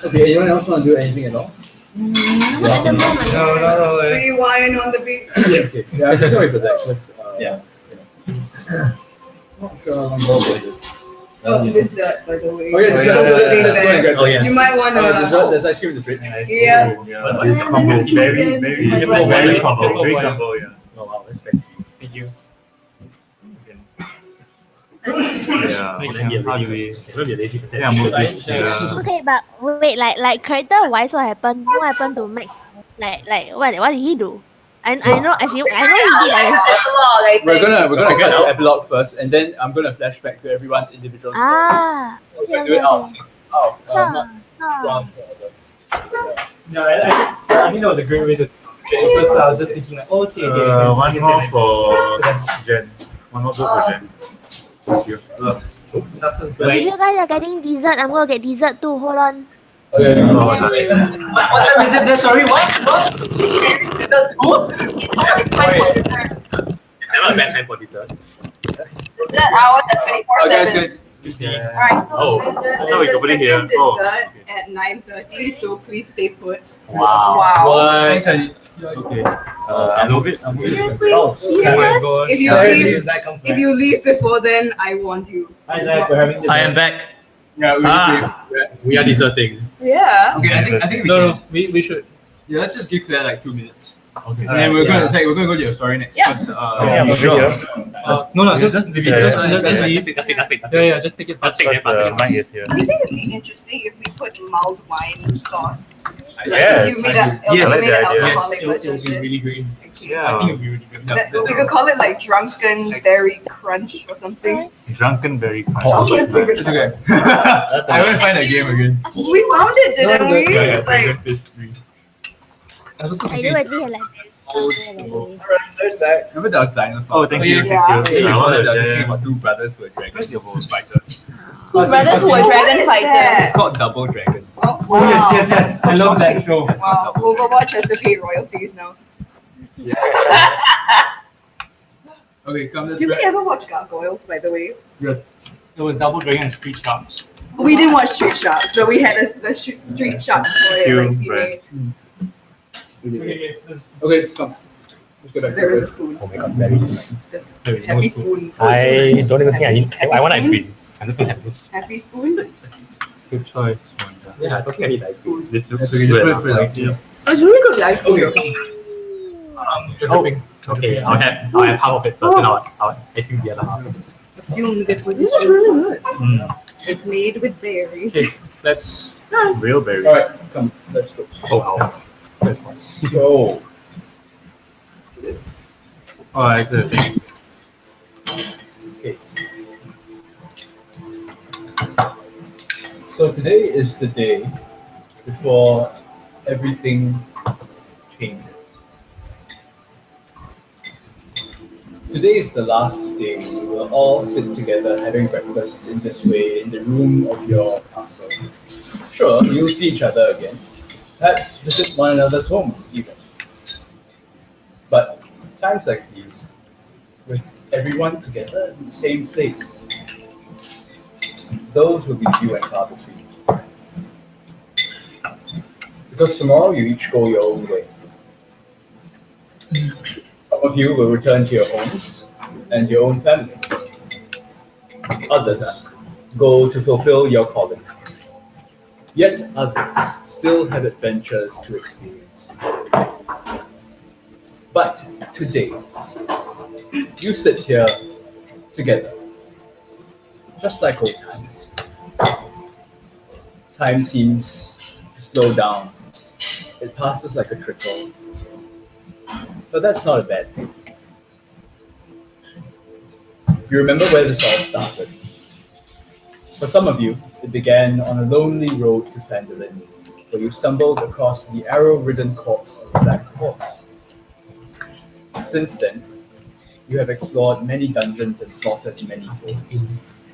Okay. Anyone else want to do anything at all? At the moment. No. Free wine on the beach. Okay. Yeah. I'm just gonna wait for Zach because Yeah. Not sure how long ago was it. Oh, dessert, by the way. Oh yeah, dessert. Let's go and grab Oh, yes. You might want dessert. to. There's ice cream in the fridge. Yeah. But it's combo. Very combo. Very combo. Yeah. Oh wow, that's fancy. Thank you. Yeah. How do we? Yeah, move this. Yeah. Okay, but wait, like character wise, what happened? What happened to Max? Like what did he do? I know actually I know he did like Epilogue, I We're think. gonna get the epilogue first, and then I'm gonna flashback to everyone's individual story. okay, Do it out. Ah. Not No, I think that was a great way to. At first, I was just thinking like, okay. One more for Jen. One more for Jen. Thank you. If you guys are getting dessert, I'm gonna get dessert too. Hold on. Okay. Oh, nice. What time is it there? Sorry, what? Never a bad time for desserts. Dessert hours at 24/7. Yeah. Alright, so Oh, there's I thought we a could put it second here. Oh, dessert at 9:30, so please stay put. Wow. What? Okay. I love it. Seriously? Oh, Yes. If you leave before then, I want you. Hi Zach, we're having I am back. Yeah, We are deserting. Yeah. Okay, I think we No, can. we should. Yeah, let's just give Claire like 2 minutes. Okay. And then we're gonna go to your story next. Yeah. 'cause, Yeah, Sure. No, just just leave leave it. it. Just That's leave. it. That's it. Yeah, just take it fast. Take it, pass it. Mine is here. Do you think it'd be interesting if we put mulled wine sauce? Yes. You made a, I like the idea. alcoholic It would version of be really this. great. Yeah. I think it would be really good. We could call it like drunken berry crunch or something. Drunken berry. It's okay. I will find a game again. We found it, didn't we? Yeah, Like, I do already like. Remember there was dinosaurs? Oh, thank you. Yeah. Thank you. I I wanted wanted to sing that. about two brothers who were dragons. Your whole fighter. Two brothers who were dragon What is fighters. that? It's called Double Dragon. oh, Oh wow. yes. I love that show. Wow, Overwatch has to pay royalties now. Okay, come let's Did we grab. ever watch Gargoyles, by the way? It was Double Dragon and Street Sharks. We didn't watch Street Shark, so we had the Street Shark toy. Cute, Like, right. Okay, Okay, come. Let's go back. there is a spoon. Oh my god, berries. This there is no happy spoon. spoon. I don't even think I need. Happy I want spoon? ice cream. I'm just gonna have this. Happy spoon. Good choice, Wanda. Yeah, I don't think I need ice cream. This looks So you good put it enough. like here. It's really good, guys. Okay. You're dripping. Okay, I'll have half of it first, and I'll ice cream the other half. Assumes it was This is really good. It's made with berries. Okay, let's. Real berry. All right, come, let's go. Oh wow. That's fine. So, Oh, I like this. okay. So today is the day before everything changes. Today is the last day we will all sit together having breakfast in this way in the room of your castle. Sure, you'll see each other again. Perhaps visit one another's homes even. But times like these, with everyone together in the same place, those will be few and far between. Because tomorrow you each go your own way. Some of you will return to your homes and your own family. Others go to fulfill your calling. Yet others still have adventures to experience. But today, you sit here together, just like old times. Time seems to slow down. It passes like a trickle. But that's not a bad thing. You remember where this all started. For some of you, it began on a lonely road to Phandalin, where you stumbled across the arrow-ridden corpse of a black horse. Since then, you have explored many dungeons and slaughtered many foes.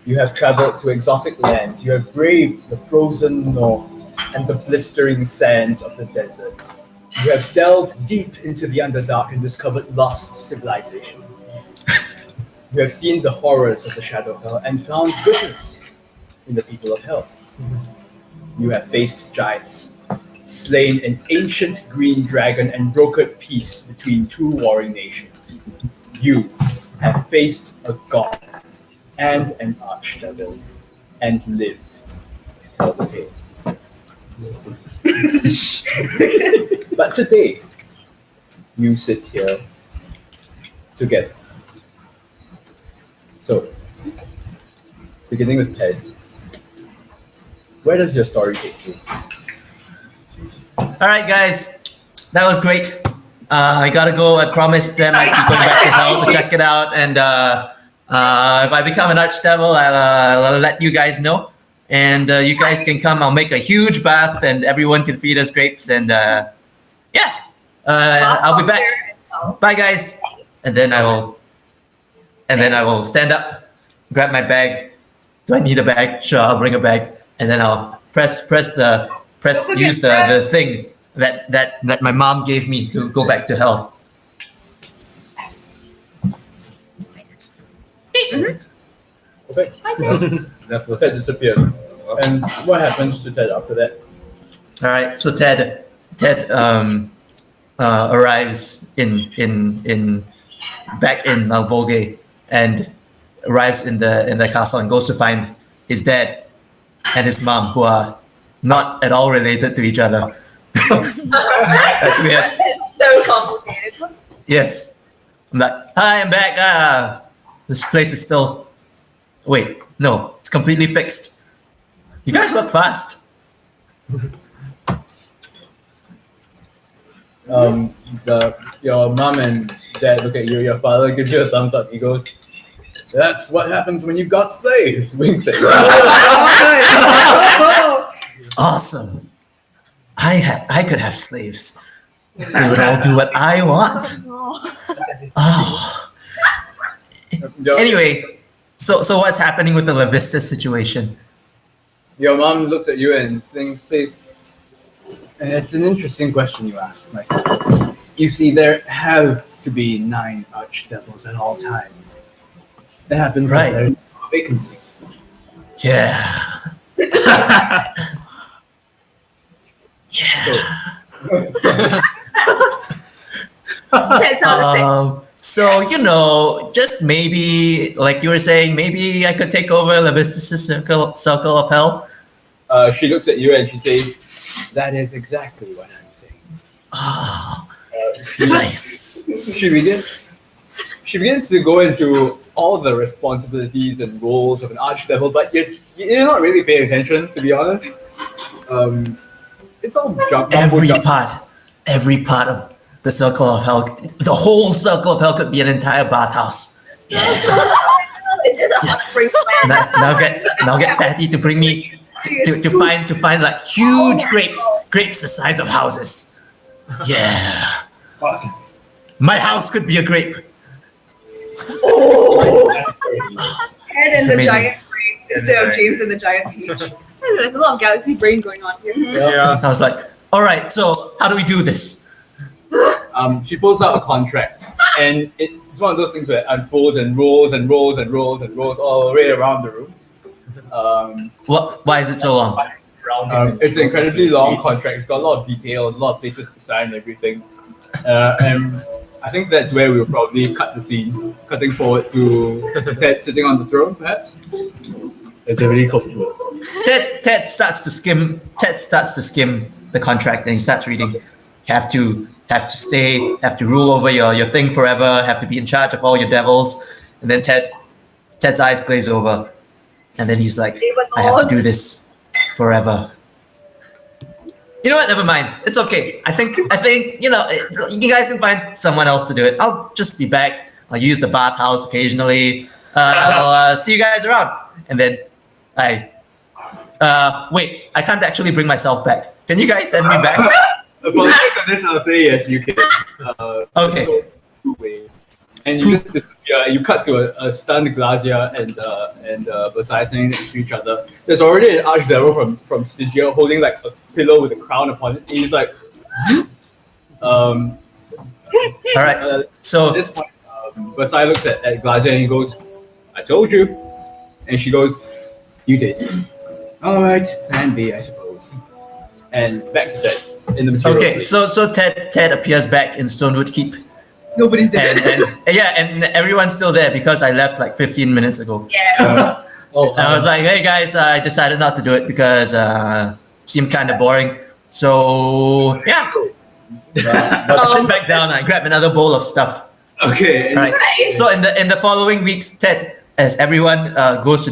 You have traveled to exotic lands. You have braved the frozen north and the blistering sands of the desert. You have delved deep into the Underdark and discovered lost civilizations. You have seen the horrors of the Shadow of Hell and found goodness in the people of Hell. You have faced giants, slain an ancient green dragon, and brokered peace between two warring nations. You have faced a god and an archdevil and lived to tell the tale. But today, you sit here together. So, beginning with Ted, where does your story take you? All right, guys, that was great. I gotta go. I promised them I'd be going back to hell to check it out, and if I become an archdevil, I'll let you guys know. And you guys can come. I'll make a huge bath, and everyone can feed us grapes. And I'll be back. Bye, guys. And then I will stand up, grab my bag. Do I need a bag? Sure, I'll bring a bag, and then I'll use the thing that my mom gave me to go back to hell. Okay. That was Ted disappeared. And what happens to Ted after that? All right, so Ted arrives back in Malbolge and arrives in the castle and goes to find his dad and his mom, who are not at all related to each other. That's weird. So complicated. Yes. I'm like, hi, I'm back. This place is still. Wait, no, it's completely fixed. You guys look fast. Your mom and dad look at you. Your father gives you a thumbs up. He goes, "That's what happens when you've got slaves." Winks at you. Awesome. I could have slaves. They would all do what I want. Oh. Anyway, so what's happening with the La Vista situation? Your mom looks at you and says, "It's an interesting question you ask, my son. You see, there have to be 9 archdevils at all times. That happens when there's a vacancy." Yeah. So, just maybe, like you were saying, maybe I could take over La Vista Circle of Hell. she looks at you and she says, "That is exactly what I'm saying." Ah, nice. She begins to go into all the responsibilities and roles of an archdevil, but you're not really paying attention, to be honest. It's all Every part of the circle of hell, the whole circle of hell could be an entire bathhouse. Yeah. Yes. Now get Patty to bring me to find like huge grapes the size of houses. Yeah. My house could be a grape. Ted and the giant brain instead of James and the giant peach. There's a lot of galaxy brain going on here. Yeah. I was like, all right, so how do we do this? She pulls out a contract, and it's one of those things where it unfolds and rolls and rolls and rolls and rolls all the way around the room. Why is it so long? It's an incredibly long contract. It's got a lot of details, a lot of places to sign, everything. And I think that's where we'll probably cut the scene, cutting forward to Ted sitting on the throne, perhaps. It's a really comfortable. Ted starts to skim the contract and he starts reading. Have to stay, have to rule over your thing forever, have to be in charge of all your devils. And then Ted's eyes glaze over. And then he's like, I have to do this forever. You know what? Never mind. It's okay. I think you guys can find someone else to do it. I'll just be back. I'll use the bathhouse occasionally. I'll see you guys around. And then wait, I can't actually bring myself back. Can you guys send me back? For the sake of this, I'll say yes, you can. Okay. And you cut to a stunned Glacia and Versailles standing next to each other. There's already an archdevil from Stygia holding like a pillow with a crown upon it. He's like, all right. So at this point, Versailles looks at Glacia and he goes, "I told you." And she goes, "You did." All right, plan B, I suppose. And back to Ted in the material. Okay, so Ted appears back in Stonewood Keep. Nobody's there. And everyone's still there because I left like 15 minutes ago. Yeah. And I was like, hey guys, I decided not to do it because it seemed kind of boring. So yeah, I sit back down and I grab another bowl of stuff. Okay. Right. So in the following weeks, Ted, as everyone goes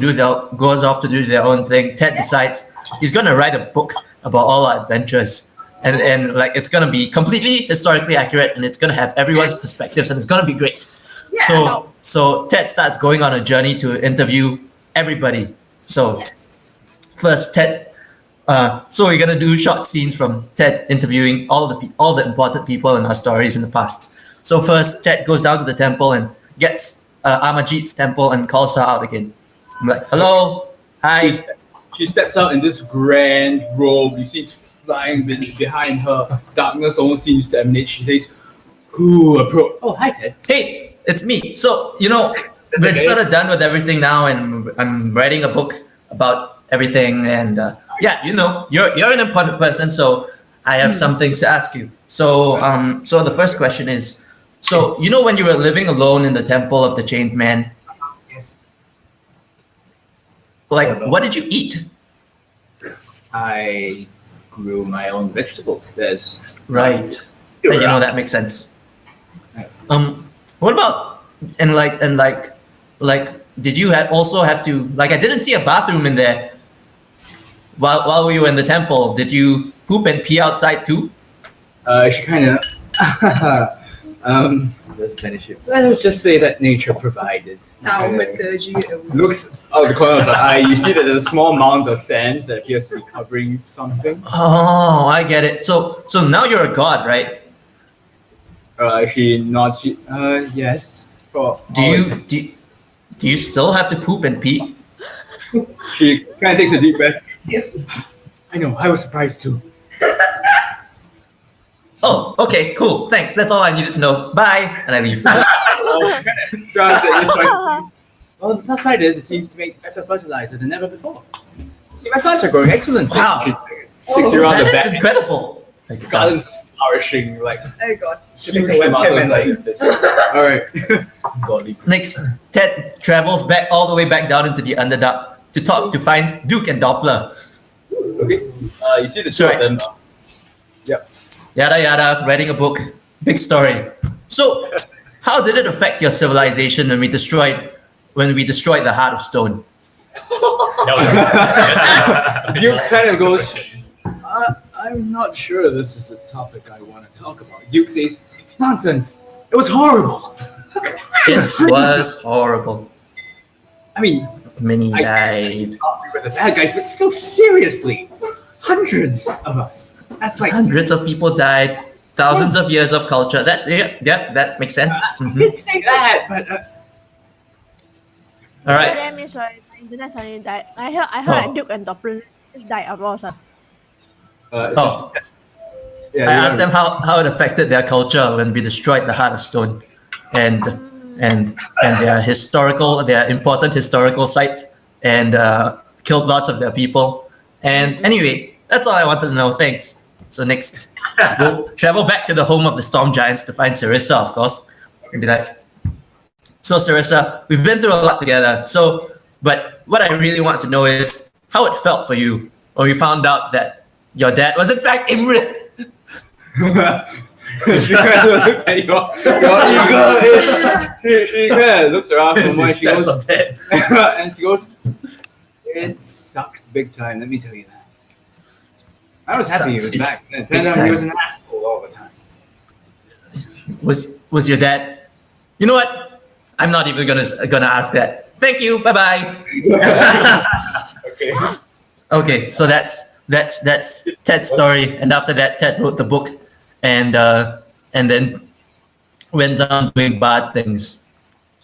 off to do their own thing, Ted decides he's gonna write a book about all our adventures. And like it's gonna be completely historically accurate, and it's gonna have everyone's perspectives, and it's gonna be great. Yeah. So Ted starts going on a journey to interview everybody. So first, Ted. So we're gonna do short scenes from Ted interviewing all the important people in our stories in the past. So first, Ted goes down to the temple and gets Amajit's temple and calls her out again. I'm like, hello, hi. She steps out in this grand robe. You see it's flying behind her. Darkness almost seems to emanate. She says, "Who approach?" Oh, hi, Ted. Hey, it's me. So, we're sort of done with everything now, and I'm writing a book about everything. And you're an important person, so I have some things to ask you. So the first question is, so when you were living alone in the temple of the Chained Man, Yes. like, what did you eat? I grew my own vegetables. There's Right. That makes sense. What about did you also have to I didn't see a bathroom in there while we were in the temple. Did you poop and pee outside too? She kind of let's just say that nature provided. Looks out the corner of the eye. You see that there's a small mound of sand that appears to be covering something. Oh, I get it. So now you're a god, right? She nods. Yes. Do you still have to poop and pee? She kind of takes a deep breath. I know. I was surprised too. Oh, okay, cool. Thanks. That's all I needed to know. Bye, and I leave. Well, the plus side is it seems to make better fertilizer than ever before. See, my plants are growing excellent. Wow. She sticks you around the That is back. incredible. The garden's flourishing like. Oh god. She makes a webcam like this. All right. Godly. Next, Ted travels all the way back down into the Underdark to find Duke and Doppler. Okay. You see the two Sorry. of them. Yada yada, writing a book, big story. So, how did it affect your civilization when we destroyed the Heart of Stone? Duke kind of goes, I'm not sure this is a topic I want to talk about. Duke says, nonsense. It was horrible. It was horrible. I mean, Many I- died. we were the bad guys, but still, seriously, hundreds of us. That's like Hundreds of people died. Thousands of years of culture. That that makes sense. I didn't say that, but All right. Sorry, the internet suddenly died. I heard Oh. like Duke and Doppler died of all sudden. Oh, yeah, I asked them how it affected their culture when we destroyed the Heart of Stone, and their important historical site, and killed lots of their people. And anyway, that's all I wanted to know. Thanks. So next, we'll travel back to the home of the Storm Giants to find Sarissa, of course, and be like, so Sarissa, we've been through a lot together. So, but what I really want to know is how it felt for you when we found out that your dad was in fact Imrith. she kind of looks at your ego. She kind of looks around for my. She goes, and she goes, it sucks big time. Let me tell you that. I was happy he was back. And turned out he was an asshole all the time. Was your dad? You know what? I'm not even gonna ask that. Thank you. Bye bye. Okay. Okay. So that's Ted's story, and after that, Ted wrote the book, and then went on doing bad things.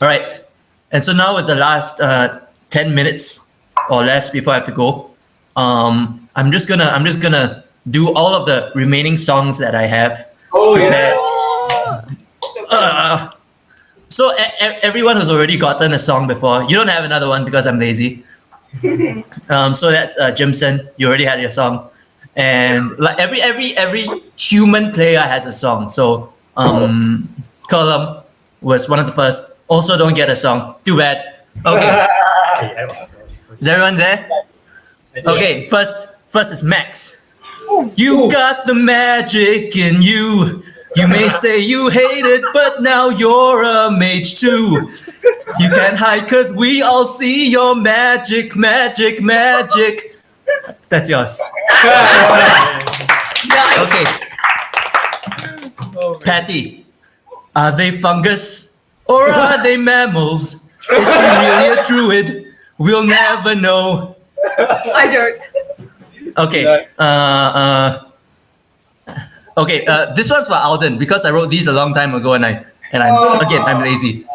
All right. And so now with the last 10 minutes or less before I have to go, I'm just gonna do all of the remaining songs that I have. Oh prepared. yeah. So everyone who's already gotten a song before, you don't have another one because I'm lazy. So that's Jimson. You already had your song, and like every human player has a song. So Colum was one of the first. Also, don't get a song. Too bad. Okay. Is everyone there? Okay. First is Max. You got the magic in you. You may say you hate it, but now you're a mage too. You can't hide cause we all see your magic, magic, magic. That's yours. Okay. Patty, are they fungus or are they mammals? Is she really a druid? We'll never know. I don't. Okay. Okay. This one's for Alden because I wrote these a long time ago, and I'm lazy.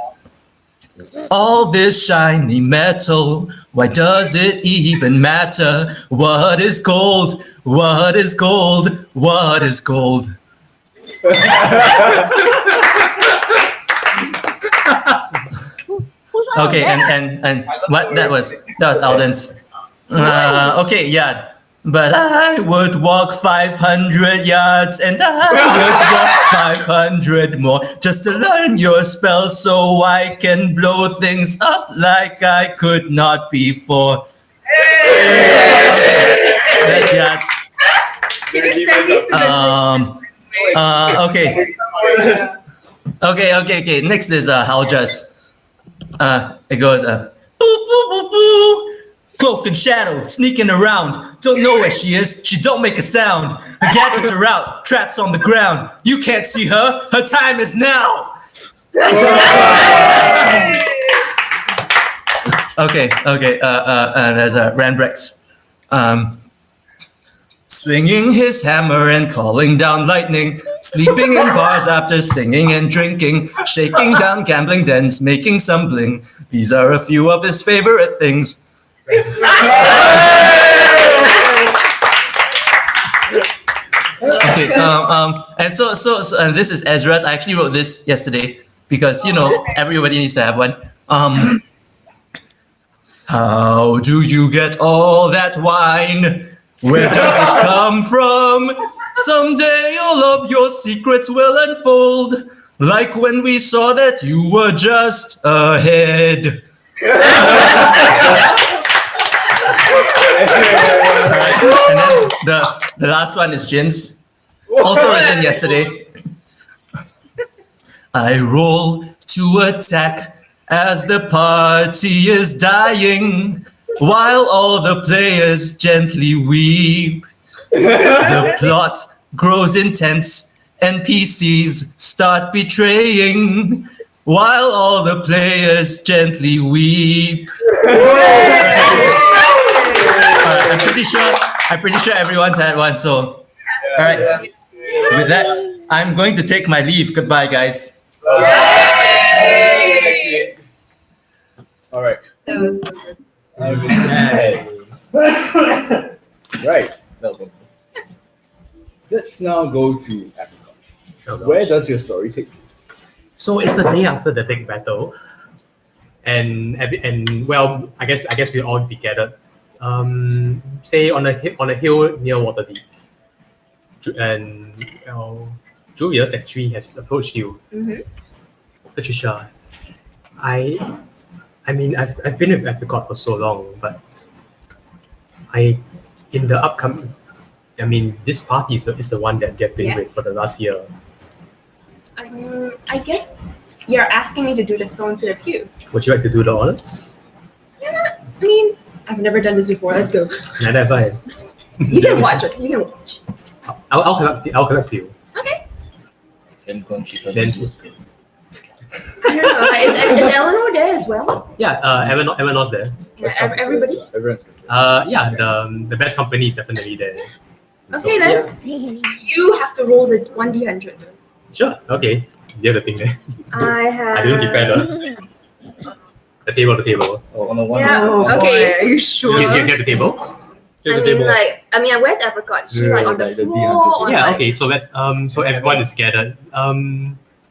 All this shiny metal, why does it even matter? What is gold? What is gold? What is gold? Okay, and what that was Alden's. Okay, yeah. But I would walk 500 yards and I would walk 500 more just to learn your spell so I can blow things up like I could not before. Okay, that's yachts. Can you send these to the Okay. Next is Haljas. It goes boo boo boo boo. Cloak and shadow, sneaking around. Don't know where she is, she don't make a sound. Her gadgets are out, traps on the ground. You can't see her, her time is now. Okay. There's Ranbrex. Swinging his hammer and calling down lightning. Sleeping in bars after singing and drinking. Shaking down gambling dens, making some bling. These are a few of his favorite things. Okay, and so and this is Ezra's. I actually wrote this yesterday because everybody needs to have one. How do you get all that wine? Where does it come from? Someday all of your secrets will unfold, like when we saw that you were just ahead. And then the last one is Jin's. Also written yesterday. I roll to attack as the party is dying, while all the players gently weep. The plot grows intense, NPCs start betraying, while all the players gently weep. I'm pretty sure everyone's had one. So, all right. With that, I'm going to take my leave. Goodbye, guys. Yay! All right. That was so good. Right. Let's now go to Africa. Where does your story take you? So it's a day after the big battle, and well, I guess we all be gathered, say on a hill near Waterdeep, and Julius actually has approached you, Patricia. I mean I've been with Epicot for so long, but this party is the one that they've been with for the last year. I guess you're asking me to do the spell instead of you. Would you like to do the honors? Yeah, I mean, I've never done this before. Let's go. Neither have I. You can watch it. You can watch. I'll collect you. Okay. Then I don't know. Is Eleanor there as well? yeah, Eleanor's there. Yeah, everybody. Everyone's Yeah, the best company is definitely there. Okay then. You have to roll the 1d100. Sure. Okay. You have the thing there. I have. I didn't prepare the table. Oh, on a one. Yeah. Oh, Okay. boy, are you sure? You get the table. Where's Apricot? She's like on the like the floor. On Yeah. like, Okay. So let's so everyone is gathered.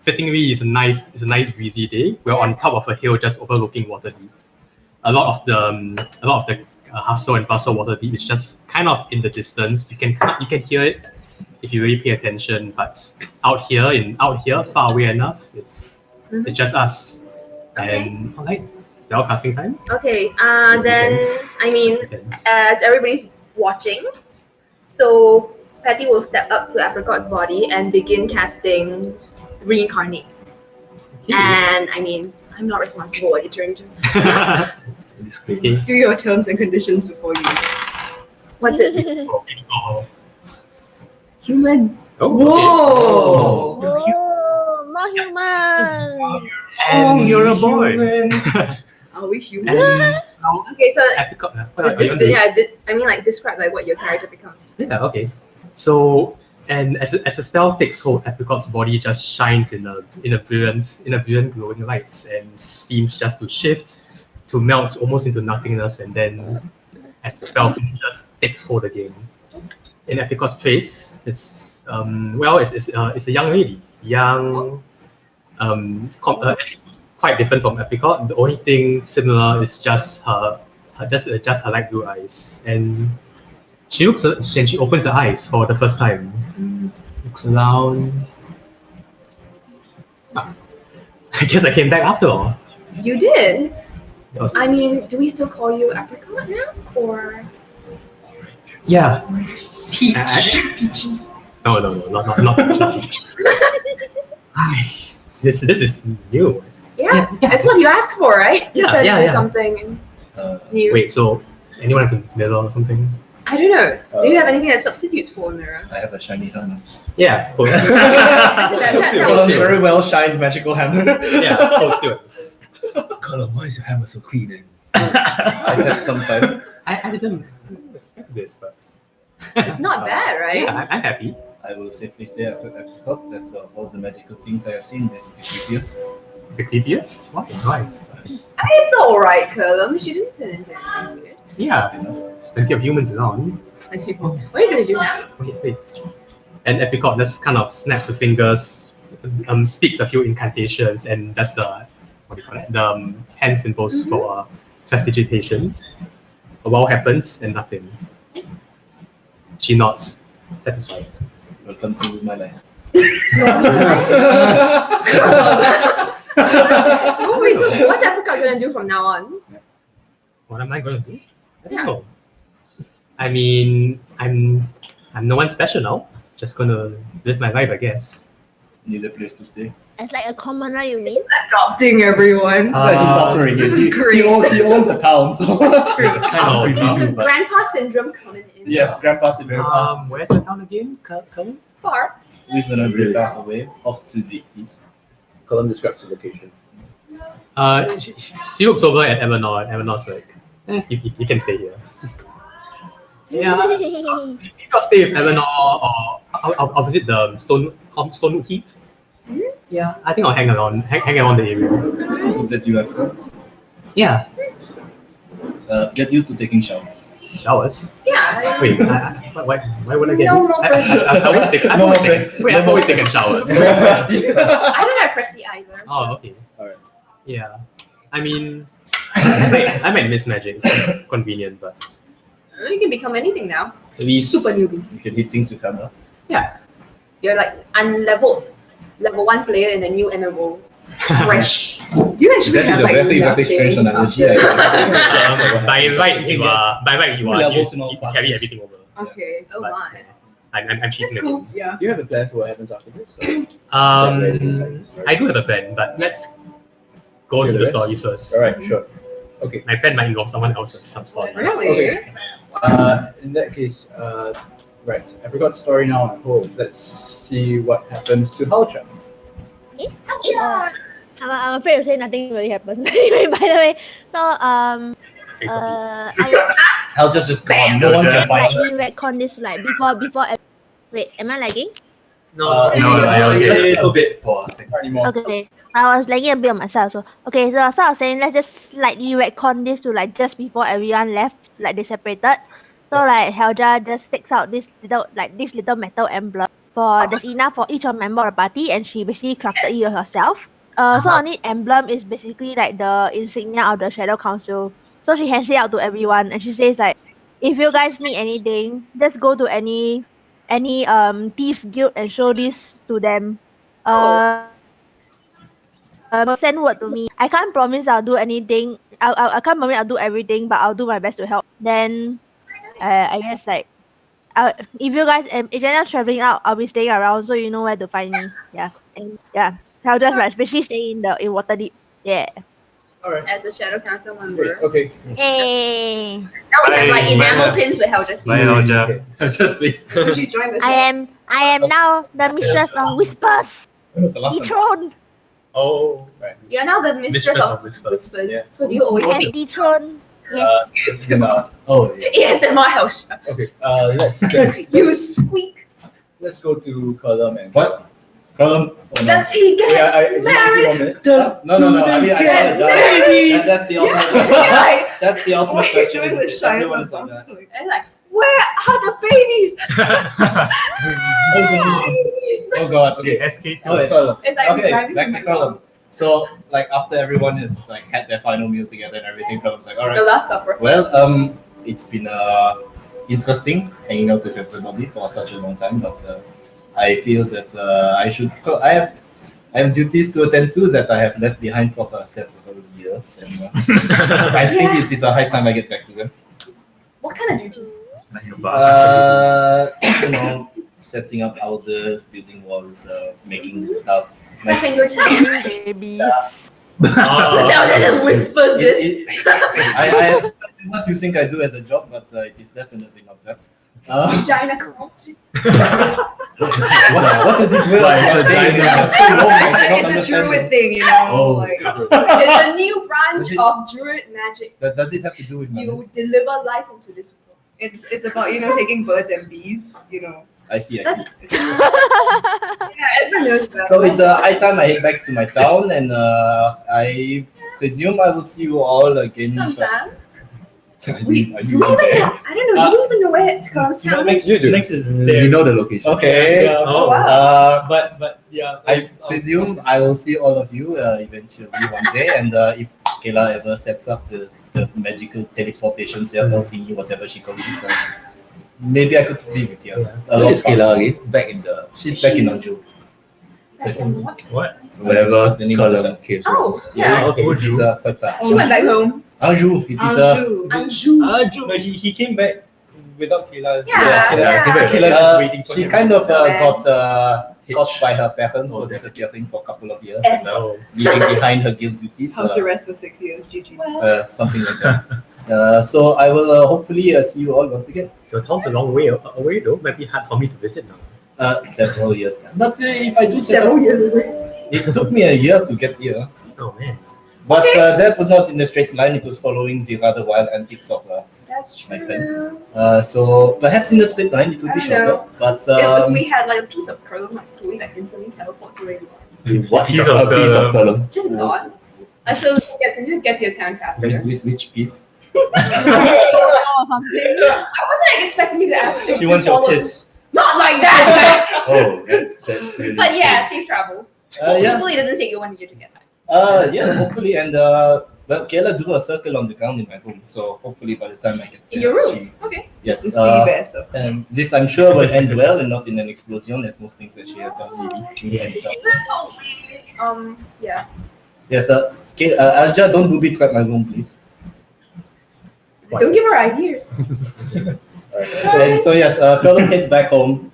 Fittingly, it's a nice breezy day. We're on top of a hill just overlooking Waterdeep. A lot of the hustle and bustle of Waterdeep is just kind of in the distance. You can hear it if you really pay attention. But out here, far away enough, it's just us. Okay. And alright, spellcasting time. Okay. Then Depends. as everybody's watching, so Patty will step up to Apricot's body and begin casting Reincarnate. And I'm not responsible what you turn to. Okay. Do your terms and conditions before you. What's it? Human. Oh, Whoa! okay. Oh, not human. And you're a boy. Are we human? And Okay, so Apricot, what are you gonna do? describe like what your character becomes. Yeah, okay. So, and as the spell takes hold, Apricot's body just shines in a brilliant glowing light and seems just to shift, to melt almost into nothingness, and then as the spell finishes, takes hold again. In Apricot's place is it's a young lady, quite different from Apricot. The only thing similar is just her light blue eyes, and she opens her eyes for the first time. Looks around. I guess I came back after all. You did. Was- Do we still call you Apricot now, or? Yeah. Peach. No, not Peach. This is new. Yeah, that's what you asked for, right? To turn into something new. Wait, so anyone has a mirror or something? I don't know. Do you have anything that substitutes for a mirror? I have a shiny hammer. Yeah. Cool. A very well shined magical hammer. Yeah, hold still. Colin, why is your hammer so clean? I've had some time. I didn't expect this, but It's not bad, right? yeah, I'm happy. I will safely say I've thought that of all the magical things I have seen, this is the creepiest. The creepiest? Why? It's alright, Colum. She didn't turn into anything weird. Yeah, there's plenty of humans around. What are you gonna do now? Wait. And Epicot just kind of snaps the fingers, speaks a few incantations, and that's the hand symbols for prestidigitation. A while happens and nothing. She nods, satisfied. Welcome to my life. Oh, wait, so what's Apricot gonna do from now on? What am I going to do? I don't know. I mean, I'm no one special now. Just gonna live my life, I guess. Need a place to stay. As like a commoner, you mean? Adopting everyone. But he's offering This it. is He great. owns a town, so it's kind of creepy too. But Grandpa syndrome coming in. yes, Grandpa is very fast. Where's the town again? Cullen? Far. Reasonably far away, off to the east. Column describes the location. She looks over at Eleanor, and Eleanor's like, you can stay here. Yeah. Maybe I'll stay with Eleanor, or I'll visit the Stonewood Heath. Yeah, I think I'll hang around the area. That you have friends. Yeah. Get used to taking showers. Showers? Yeah. Wait, why would I get? No more I've always taken showers. I don't have Presti either. Oh, okay. Alright. Yeah. I mean, I might miss magic. It's convenient, but You can become anything now. at least Super newbie. You can hit things with hammers. Yeah. You're like unleveled, level 1 player in a new MMO. Fresh. Do you actually That is have a like very, enough very strange game analogy. By right you are Emotional you carry everything over. Okay. Oh But, my. I'm cheating. That's cool. Yeah. Do you have a plan for what happens after this? I do have a plan, but let's go Okay, through the let's- stories first. Alright, sure. Okay. My plan might involve someone else's some story. Really? Okay. In that case, right. I forgot the story now on hold. Let's see what happens to Halcha. I'm afraid to say nothing really happens. Anyway, by the way, so Face of Hell just gone. No one can find her. I retcon this like before. Wait, am I lagging? No, a okay. little bit. For a second. Anymore. Okay, I was lagging a bit on myself. So okay, so I was saying let's just slightly retcon this to like just before everyone left, like they separated. So like Helja just takes out this little metal emblem there's enough for each member of the party, and she basically crafted it herself. So on it emblem is basically like the insignia of the Shadow Council. So she hands it out to everyone, and she says like, if you guys need anything, just go to any thieves guild and show this to them. Send word to me. I can't promise I'll do anything. I can't promise I'll do everything, but I'll do my best to help. Then, I guess like, if you guys if you're not traveling out, I'll be staying around, so you know where to find me. Yeah, and yeah, I'll just like especially stay in Waterdeep. Yeah. Alright. As a Shadow Council Great. member. Okay. Hey. Now we have like Bye. enamel Bye. pins with Helja's Bye, face. Helja. Just please. So she joined the I show. am now the mistress of whispers. When was the last time? Dethroned. Oh, You're now the mistress of whispers. whispers. Yeah. So do you always Yes, speak dethroned. Yes. Oh, yeah. ASMR Helja? Okay. Let's You squeak. let's go to Column and What? Column? Oh, no. Does he get Yeah, I give you a few more minutes. No. I mean, I Get thought married. that's the ultimate Yeah. question. That's the Oh, ultimate he's question. doing the Is Shia everyone is like LaBeouf. that. And like, where are the babies? Oh god. Okay. SK2. Okay. Column. It's like Okay, driving back to to my Column. mom. So like after everyone has like had their final meal together and everything, Column's like, all The right. Last Supper. Well, it's been interesting hanging out with everybody for such a long time, but I feel that I have duties to attend to that I have left behind for several years, and I think it is a high time I get back to them. What kind of duties? You know, setting up houses, building walls, making stuff. Like when you're telling Babies. Helja just whispers this. I what you think I do as a job, but it is definitely not that. Vagina culture. What is this word you are saying? It's a druid thing, you know. Oh. Like, It's a new branch Does it- of druid magic. Does it have to do with You manners? deliver life into this world. it's about taking birds and bees, you know. I see. Yeah, Ezra knows that. So it's a high time I head back to my town, and I presume I will see you all again. Sometime. I We knew I don't know. Do you even know where to come town? Next, You do. next is there. You know the location. Okay. Yeah, Oh wow. but yeah. I presume I will see all of you eventually one day, and if Kayla ever sets up the magical teleportation set, I'll see whatever she calls it. Maybe I could visit here. A lot Where is Kayla faster. again? Back in the She's back in Anjou. Like, what? What? wherever The name of the Column town. came Oh, Yes, yeah. okay. it is quite far. She went back home. Anjou, it is Anjou. Anjou. No, he came back without Kayla. Yeah. Kayla's just waiting for She him. kind of Yeah. got by her parents for disappearing for a couple of years and leaving behind her guild duties. How's the rest of 6 years, GG? Something like that. So I will hopefully see you all once again. Your town's a long way away though. Might be hard for me to visit now. Several years. But if I do Several years away. it took me a year to get here. Oh man. But that was not in a straight line. It was following the rather wild antics of That's my true. friend. So perhaps in a straight line it would be I don't shorter. know. But If we had like a piece of curl, like do we like instantly teleport to where you are? what Piece of column? Just not. So you get to your town faster. Which piece? Or something. I wasn't expecting you to ask. She wants your piss. Not like that. Oh, that's really. But yeah, safe travels. Yeah. Hopefully, it doesn't take you 1 year to get back. Yeah, hopefully. And well, Kayla drew a circle on the ground in my room. So hopefully by the time I get In there, your room. Okay. Yes. The sea bear circle. And this I'm sure will end well and not in an explosion as most things that she does. That's yeah. Yes, okay, Alja, don't booby trap my room, please. Don't give her ideas. So yes, Colin heads back home.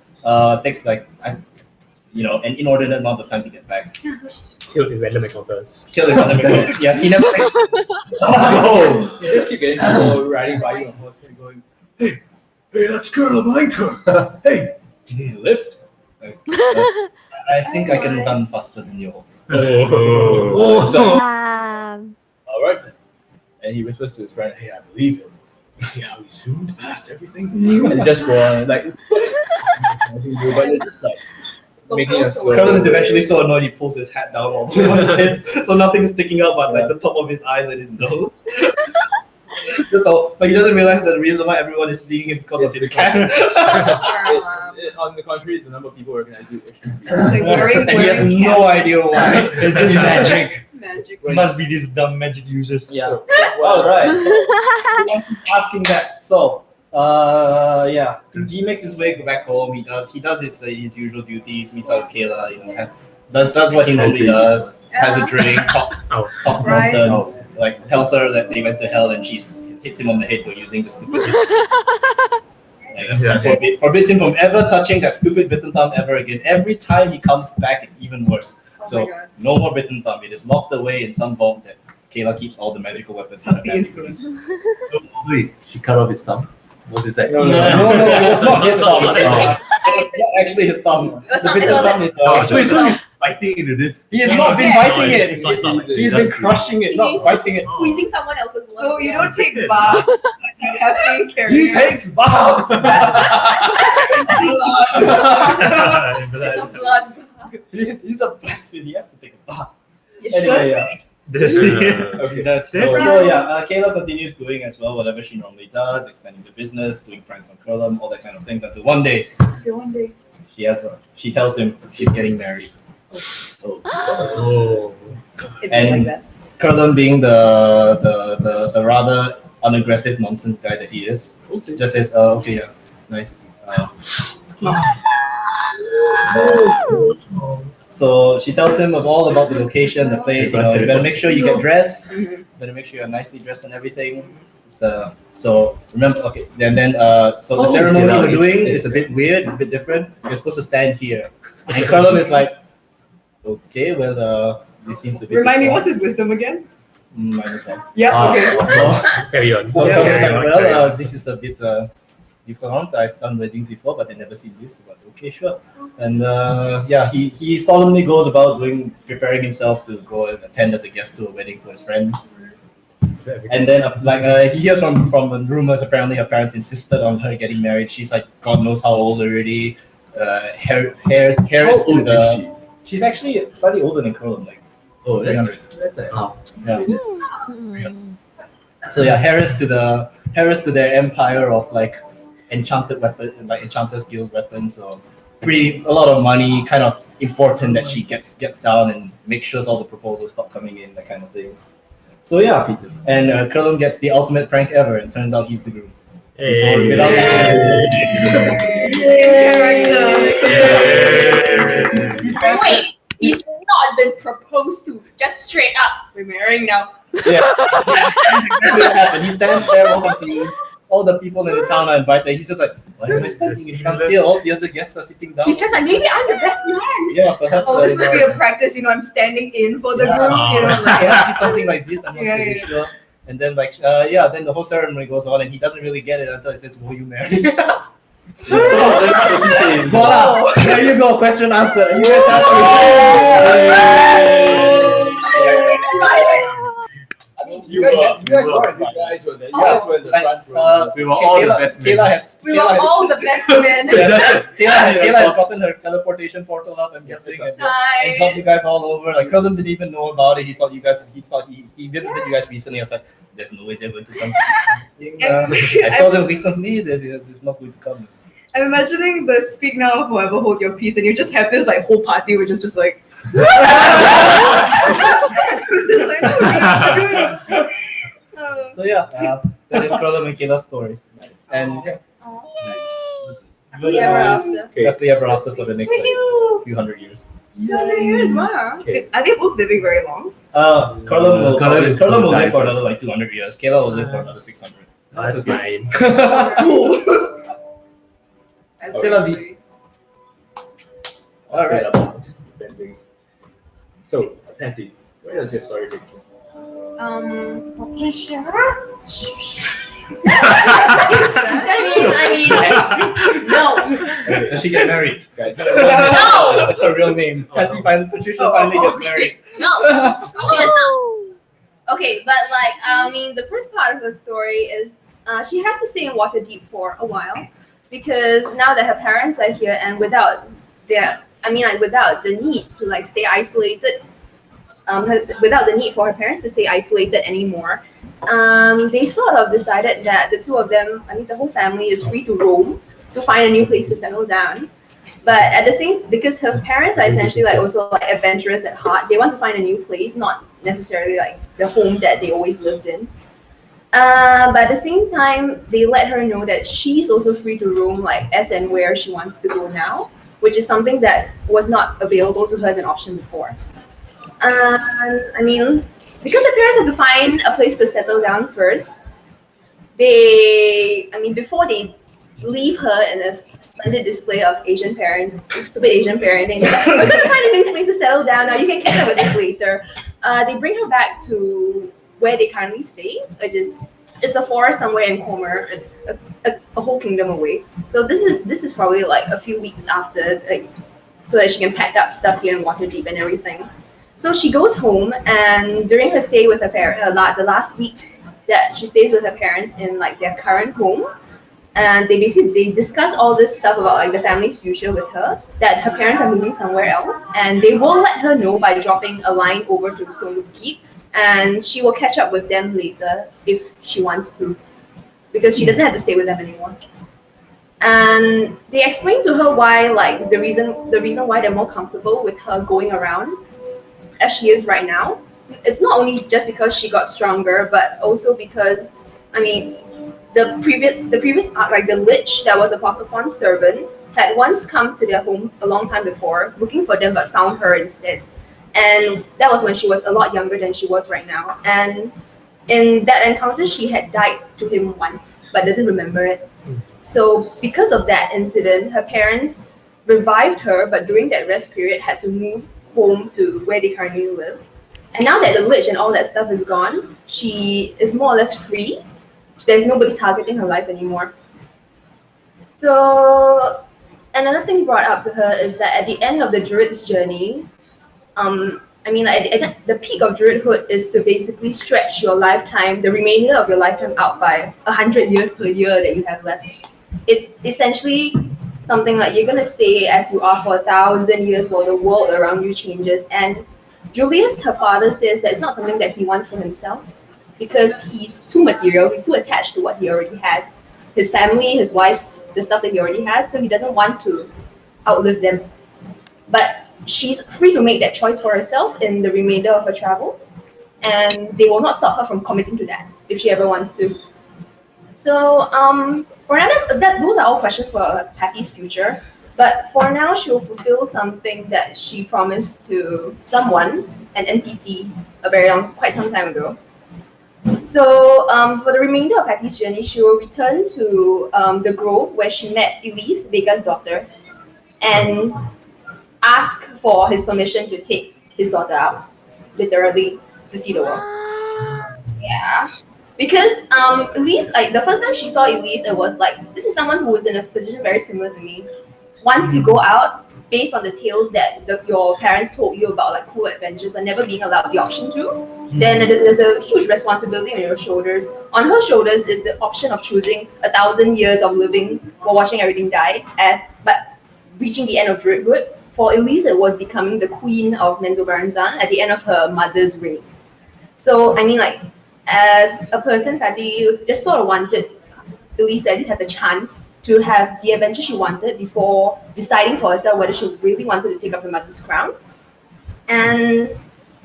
Takes like an inordinate amount of time to get back. Killed in random encounters. Kill another man. Yes, he never. Oh, you just keep getting people riding by you on horse and going, hey, that's Colonel Minecraft. Hey, do you need a lift? I think I can run faster than yours. So, all right then. And he whispers to his friend, hey, I believe him. You see how he zoomed past everything? And he just go on, like, but they're just like, making a slow. Colin is eventually so annoyed he pulls his hat down all over his head, so nothing's sticking out but like the top of his eyes and his nose. So, but he doesn't realize that the reason why everyone is seeing him is because of his cap. On the contrary, the number of people recognize you extremely. Like wearing, And he has no idea why. It's magic. magic. It must be these dumb magic users. Yeah. All right. So, asking that. So, yeah, he makes his way back home. He does his usual duties. Meets out with Kayla. Does what he normally does. Has a drink. Talks Right. nonsense. Like tells her that they went to hell, and she's hits him on the head for using the stupid. Forbids him from ever touching that stupid bitten thumb ever again. Every time he comes back, it's even worse. So no more bitten thumb. It is locked away in some vault that Kayla keeps all the magical weapons in her family. Wait, she cut off his thumb. What's his No, it's not his thumb. It's not actually his thumb. It's The not- bitten it wasn't- thumb is. Wait, so he's biting into this. He has not been Yeah. biting it. He's been crushing it, not biting it. Squeezing someone else's blood. So you don't take baths. You happily carry. He takes baths. blood. He's a blacksmith. He has to take a bath. Yes, Anyway, yeah. Okay, that's So yeah, Kayla continues doing as well whatever she normally does, expanding the business, doing pranks on Curlum, all that kind of things. Until one day, she tells him she's getting married. Oh. It's And- like that. Curlum, being the rather unaggressive nonsense guy that he is, just says, "Okay, yeah, nice." So she tells him all about the location, the place. You better make sure you get dressed. Better make sure you're nicely dressed and everything. So remember, okay. Then so the ceremony we're doing is a bit weird. It's a bit different. You're supposed to stand here, and Curlum is like, okay, well, this seems a bit. Remind me, different. what's his wisdom again? -1. Yeah, okay. Carry on. So Yeah, Curlum is carry like, on, well, carry on. this is a bit different. I've done weddings before, but I've never seen this. But okay, sure. And yeah, he solemnly goes about preparing himself to go and attend as a guest to a wedding for his friend. And then he hears from rumors. Apparently, her parents insisted on her getting married. She's like God knows how old already. Heiress to the. She's actually slightly older than Curlum, like. Oh, 300. that's like half. Yeah. So yeah, heiress to their empire of like enchanted weapon, like Enchanter's Guild weapons. So a lot of money, kind of important that she gets down and makes sure all the proposals stop coming in, that kind of thing. So yeah, and Curlum gets the ultimate prank ever, and turns out he's the groom. Hey. Without Wait, he's not been proposed to. Just straight up. We're marrying now. Yes. Exactly what happened. He stands there all confused. all the people in the town are invited. He's just like, why am I standing in front here? All the other guests are sitting down. He's just like, maybe I'm the best man. Yeah, perhaps. Oh, this must be a practice. I'm standing in for the group. I see something like this. I'm not Yeah, really yeah. sure. And then then the whole ceremony goes on, and he doesn't really get it until it says, "Will you marry?" Voila! There you go. Question answered. And you guys happy? I mean, you guys were invited. You guys were there. You Oh. guys were in the front row. We were all the best men. We were all the best men. Taylor has gotten her teleportation portal up, I'm guessing, and helped you Nice. guys all over. Like Curlin didn't even know about it. He thought he visited you guys recently. I was like, there's no way they're going to come. I saw them recently. There's not going to come. I'm imagining the speak now, forever hold your peace, and you just have this like whole party which is just like. Just like, So that is Curlin and Kayla's story. And Happily ever after. happily ever after for the next few hundred years. 200 years, wow. Are they both living very long? Curlin will Curlin live for first. another like 200 years. Kayla will live for another 600. That's fine. Cool. C'est la vie. All right. Depending. So, Patty, where does your story take you? I mean, no. Does she get married? Guys, No. That's her real name. Patricia finally gets married. No. She does not. Okay, but like, I mean, the first part of her story is she has to stay in Waterdeep for a while because now that her parents are here and without without the need to like stay isolated, without the need for her parents to stay isolated anymore, they sort of decided that the two of them, I mean, the whole family is free to roam to find a new place to settle down. But at the same, because her parents are essentially like also like adventurous at heart, they want to find a new place, not necessarily like the home that they always lived in. But at the same time, they let her know that she's also free to roam like as and where she wants to go now, which is something that was not available to her as an option before. I mean, because her parents had to find a place to settle down first, before they leave her in a splendid display of stupid Asian parenting, we're gonna find a new place to settle down now, you can catch up with this later. They bring her back to where they currently stay, which is, it's a forest somewhere in Comer. It's a whole kingdom away. So this is probably like a few weeks after, like, so that she can pack up stuff here in Waterdeep and everything. So she goes home, and during her stay with her parents, the last week that she stays with her parents in like their current home, and they discuss all this stuff about like the family's future with her, that her parents are moving somewhere else, and they will let her know by dropping a line over to Stonewood Keep, and she will catch up with them later if she wants to, because she doesn't have to stay with them anymore. And they explain to her why, like the reason why they're more comfortable with her going around as she is right now. It's not only just because she got stronger, but also because, I mean, the previous like the lich that was a Pokémon servant had once come to their home a long time before, looking for them, but found her instead. And that was when she was a lot younger than she was right now. And in that encounter, she had died to him once, but doesn't remember it. So because of that incident, her parents revived her, but during that rest period had to move home to where they currently live. And now that the lich and all that stuff is gone, she is more or less free. There's nobody targeting her life anymore. So another thing brought up to her is that at the end of the druid's journey, the peak of druidhood is to basically stretch your lifetime, the remainder of your lifetime, out by 100 years per year that you have left. It's essentially something like you're gonna stay as you are for 1,000 years while the world around you changes. And Julius, her father, says that it's not something that he wants for himself because he's too material, he's too attached to what he already has. His family, his wife, the stuff that he already has, so he doesn't want to outlive them. But she's free to make that choice for herself in the remainder of her travels, and they will not stop her from committing to that if she ever wants to. So for now, those are all questions for Patty's future. But for now, she will fulfill something that she promised to someone, an NPC, quite some time ago. So for the remainder of Patty's journey, she will return to the grove where she met Elise, Vega's daughter, and ask for his permission to take his daughter out, literally, to see the world. Yeah. Because Elise, like the first time she saw Elise, it was like, this is someone who was in a position very similar to me. Want to go out based on the tales that your parents told you about, like cool adventures, but never being allowed the option to. Then there's a huge responsibility on your shoulders. On her shoulders is the option of choosing 1,000 years of living while watching everything die, but reaching the end of Druidwood. For Elise, it was becoming the queen of Menzoberranzan at the end of her mother's reign. So, I mean, like, as a person, Patty just sort of wanted Elise to at least have the chance to have the adventure she wanted before deciding for herself whether she really wanted to take up her mother's crown. And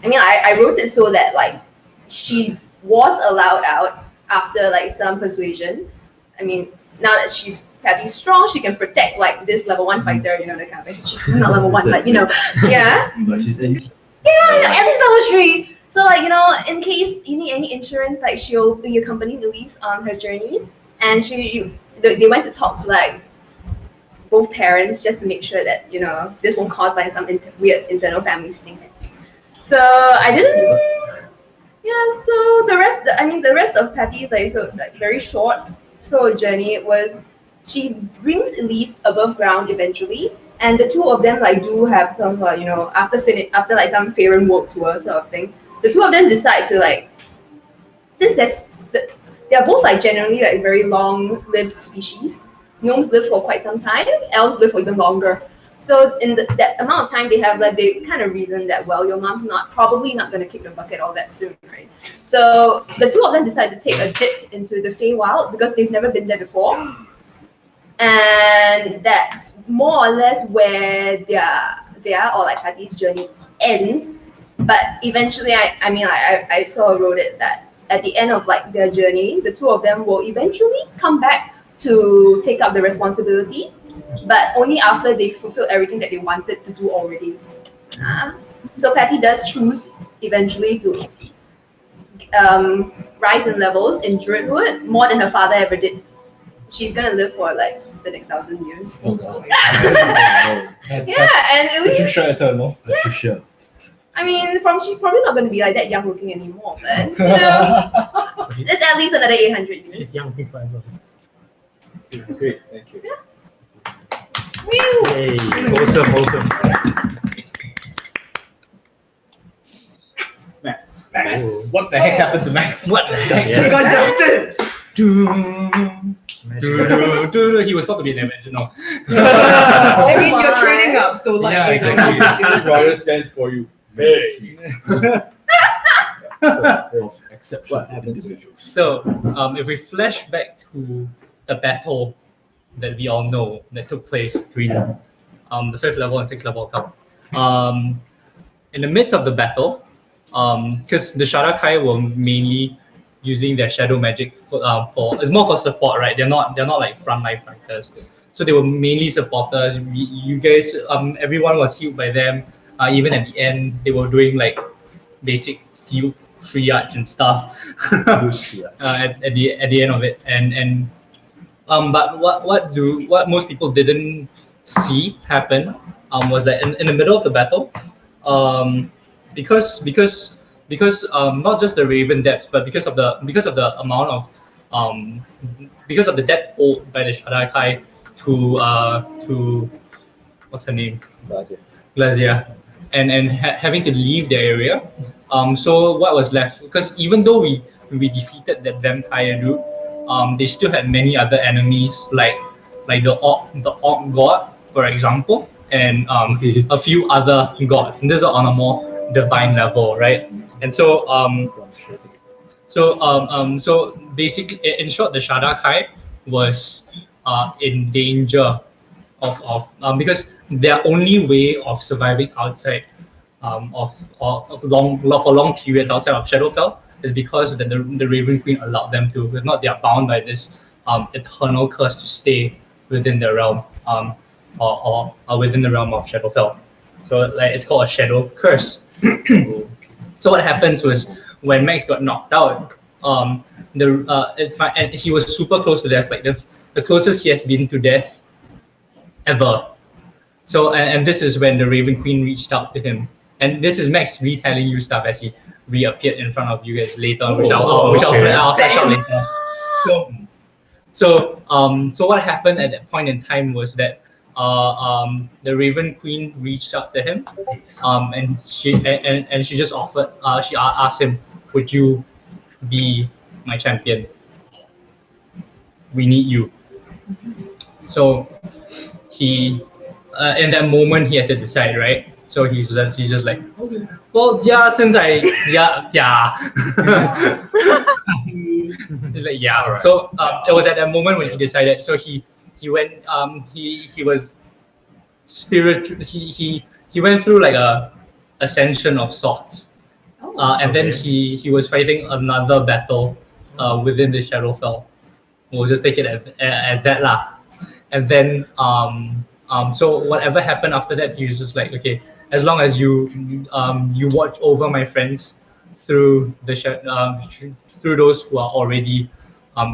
I mean, I wrote it so that like she was allowed out after like some persuasion. I mean, now that Patty's strong, she can protect like this level 1 fighter, you know, that kind of thing. She's not level 1, but you know, yeah. But she's at least At least level 3. So like, you know, in case you need any insurance, like she'll be accompanying Elise on her journeys, and they went to talk to like both parents just to make sure that, you know, this won't cause like some weird internal family stink. So I didn't. Yeah. So the rest of Patty's like very short sort of journey was she brings Elise above ground eventually, and the two of them like do have some you know, after like some Faerun world tour sort of thing. The two of them decide to like, since they're both like generally like very long-lived species. Gnomes live for quite some time. Elves live for even longer. So in that amount of time they have, like they kind of reason that, well, your mom's probably not going to kick the bucket all that soon, right? So the two of them decide to take a dip into the Feywild because they've never been there before, and that's more or less where their or like Patty's journey ends. But eventually, I sort of wrote it that at the end of like their journey, the two of them will eventually come back to take up the responsibilities, but only after they fulfill everything that they wanted to do already. So Patty does choose eventually to rise in levels in Druidwood more than her father ever did. She's gonna live for like the next 1,000 years. Oh, no. Yeah, and Elise, Patricia Eternal. Patricia. I mean, she's probably not going to be like that young looking anymore, but you know, it's at least another 800 years. She's young looking forever. Great, thank you. Woo! Hey, wholesome. Max. Max. What the heck happened to Max? What the heck? Dustin got Dustin! He was thought to be an Avenger, no. I mean, you're trading up, so like. Yeah, exactly. Royal stands for you. Hey. Except What happens? So, if we flash back to the battle that we all know that took place between the 5th level and 6th level cup, in the midst of the battle, because the Shadakai were mainly using their shadow magic for it's more for support, right? They're not like frontline fighters. So they were mainly supporters. You guys, everyone was healed by them. Even at the end, they were doing like basic field triage and stuff at the end of it. And but what most people didn't see happen was that in the middle of the battle, because not just the Raven depths, but because of the amount of because of the depth hold by the Shadakai to what's her name? Glazia. And having to leave the area. So what was left? Because even though we defeated that vampire dude, they still had many other enemies like the orc god, for example, and a few other gods. And these are on a more divine level, right? And so so basically, in short, the Shadakai was in danger of because their only way of surviving outside for long periods outside of Shadowfell is because the Raven Queen allowed them to. If not, they are bound by this eternal curse to stay within the realm or within the realm of Shadowfell. So like it's called a shadow curse. So what happens was when Max got knocked out, and he was super close to death, like the closest he has been to death ever. So and this is when the Raven Queen reached out to him, and this is Max retelling you stuff as he reappeared in front of you guys later, which I'll flash out later. So what happened at that point in time was that the Raven Queen reached out to him, and she just offered. She asked him, "Would you be my champion? We need you." So he, in that moment, he had to decide, right? So he's just like, well, yeah, since yeah. He's like, yeah. Right. So it was at that moment when he decided. So he went. He was spiritual. He went through like a ascension of sorts. And then he was fighting another battle within the Shadowfell. We'll just take it as that lah. And then so whatever happened after that, he was just like, okay, as long as you watch over my friends through the through those who are already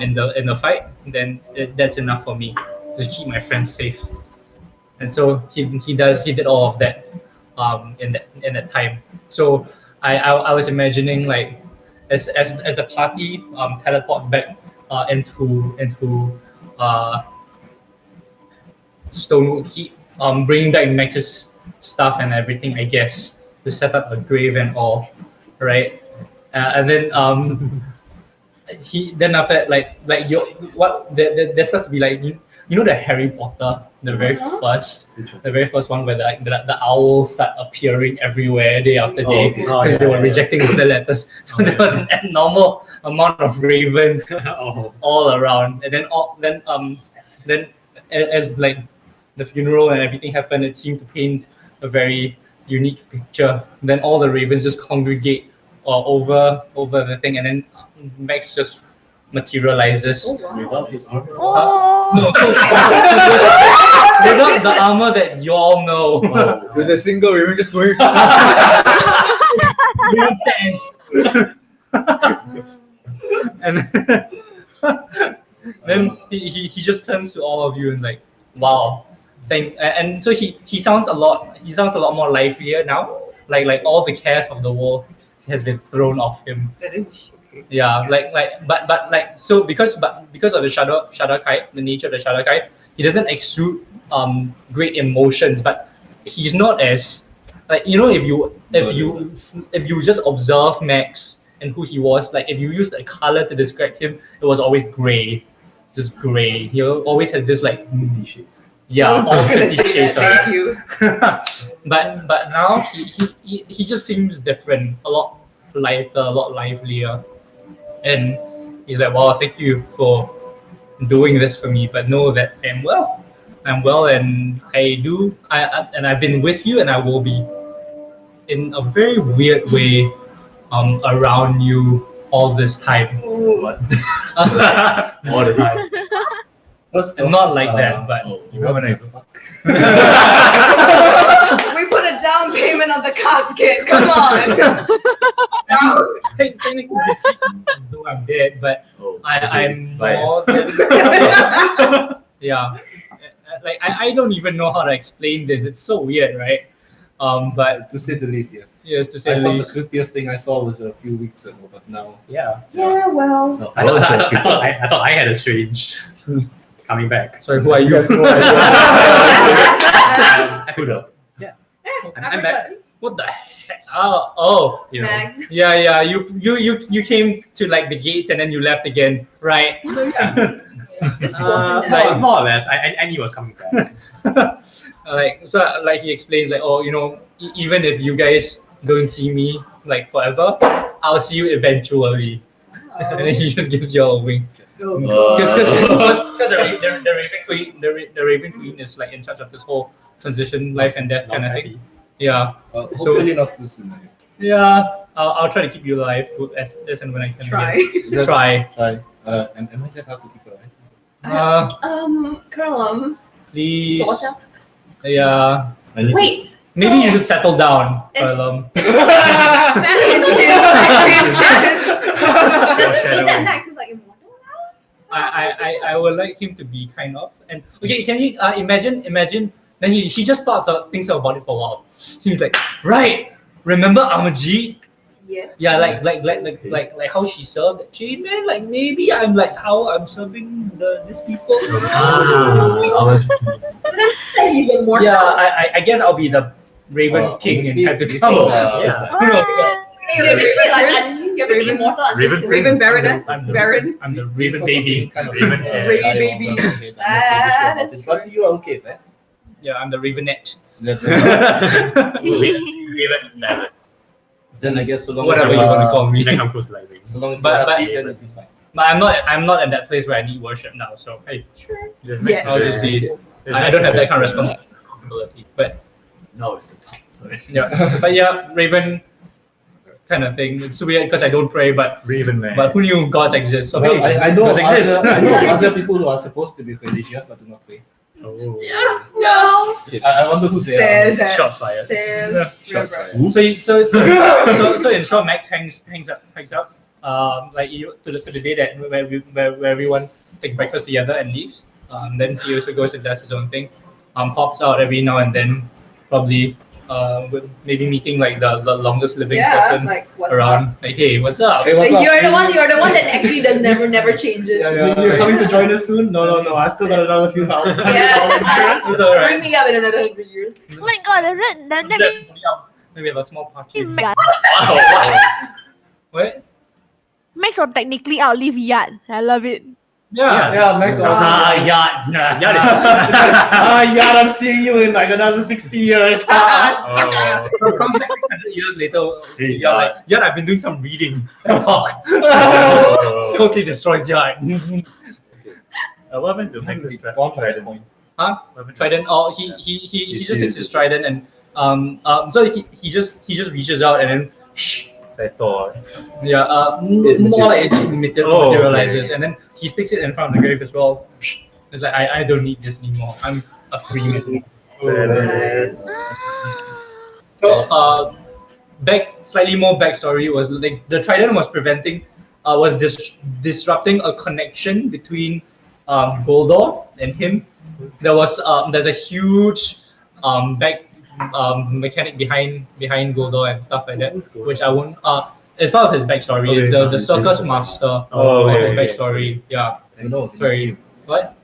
in the fight, then that's enough for me. Just keep my friends safe. And so he did all of that in that time. So I was imagining like as the party teleports back into Stonewood Keep, bringing back Max's stuff and everything, I guess, to set up a grave and all, right? And then then after that, like there starts to be like you know the Harry Potter, the very first one where the owls start appearing everywhere day after day because they were rejecting the letters. So there was an abnormal amount of ravens all around, and then as like the funeral and everything happened, it seemed to paint a very unique picture. Then all the ravens just congregate over the thing, and then Max just materializes. Without his armor? Without the armor that you all know. With a single raven just going. Real pants. And then he just turns to all of you and like, wow. And so he sounds a lot more livelier now. Like all the cares of the world has been thrown off him. That is. Yeah, but so because of the Shadowkai, the nature of the Shadowkai, he doesn't exude great emotions, but he's not as like, you know, if you just observe Max and who he was, like if you use a color to describe him, it was always gray, just gray. He always had this like 50 shades. Yeah, all 50 shades. Thank you. but now he just seems different, a lot lighter, a lot livelier. And he's like, wow, thank you for doing this for me, but know that I'm well, and I've been with you, and I will be in a very weird way around you all this time. What? All the time. Not like that, but you know when I fuck. We put a down payment on the casket. Come on. Technically, as though I'm dead, but I'm more than yeah. Like I don't even know how to explain this. It's so weird, right? But to say the least, yes. Yes, to say the the least. The least. creepiest thing I saw was a few weeks ago, but now. Yeah. Yeah, well. No, I thought I had a strange coming back. Sorry, who are you? I could have. Yeah. I'm back. What the heck? Oh, you know. Max. Yeah. You came to like the gates and then you left again, right? Just wanted to like know. more or less. I knew he was coming back. Like he explains like, oh, you know, even if you guys don't see me like forever, I'll see you eventually. And then he just gives you all a wink. Because the Raven Queen is like in charge of this whole transition, life and death kind of thing. Yeah. Hopefully not too soon. Yeah. I'll try to keep you alive as and when I can. Try. Yes. Try. And I said how to keep it alive. Colonel, Please. sort of. Yeah. Wait, Maybe you should settle down, It's- Arlum. Does this mean that Max is like immortal now? I would like him to be kind of. And okay, can you imagine? Then he just thinks about it for a while. He's like, right, remember Amajit? Yeah. Yeah, like how she served that chain man. Like maybe I'm like how I'm serving these people. He's immortal. Yeah, I guess I'll be the Raven King and have to this come. is, You're basically you're basically immortal until Raven you- Raven Baroness. I'm the Baron. I'm the Raven baby. Raven heir. Ray baby. That's true. But you are okay, Wes. Yeah, I'm the Ravenette. Raven Baron. Then I guess so long Whatever as you want to call me. Then come close to like Raven. So long as But- you're but- happy, then it is fine. But I'm not at that place where I need worship now. So hey, Just Yeah. I'll just be. I don't have that kind of responsibility. But No, it's the time. Sorry. yeah, but yeah, Raven kind of thing. It's weird because I don't pray, but Raven man. who knew gods exist? So Well, hey, I know gods exist. I know other people who are supposed to be religious but do not pray. Oh. No. I wonder who they Stares at. Shots fired. Stares. Shots Reverend. So in short, Max hangs up. Like to the day that where everyone takes breakfast together and leaves. Then he also goes and does his own thing. Pops out every now and then, probably with maybe meeting like the longest living Yeah, person like what's around. up? Like, hey, what's up? Hey, what's Like, up? you're the one that actually never changes. You're coming to join us soon? No. I still got another few hours. Yeah. It's alright. Bring me up in another 100 years. Oh my god, does that mean Maybe have a small party. Max What? will technically outlive Yat? I love it. Yeah. Yeah, Max. Yeah. I'm seeing you in like another 60 years. So it comes like 600 years later. Hey, You're like, yeah, I've been doing some reading. Talk. Oh. Totally destroys Yat. What happens to Max's strap? Gone by the point. Huh? What happens to- Trident. Oh, he just hits his trident and so he just reaches out and then Like Thor. yeah more like it just materializes okay. and then he sticks it in front of the grave as well. It's like I don't need this anymore. I'm a free man. Nice. So slightly more backstory was like the trident was disrupting a connection between Goldor and him. There's a huge mechanic behind Goldor and stuff like that, which I won't. It's part of his backstory. Okay. It's the circus master Oh, of okay, his okay. backstory. Yeah, I know. it's very what?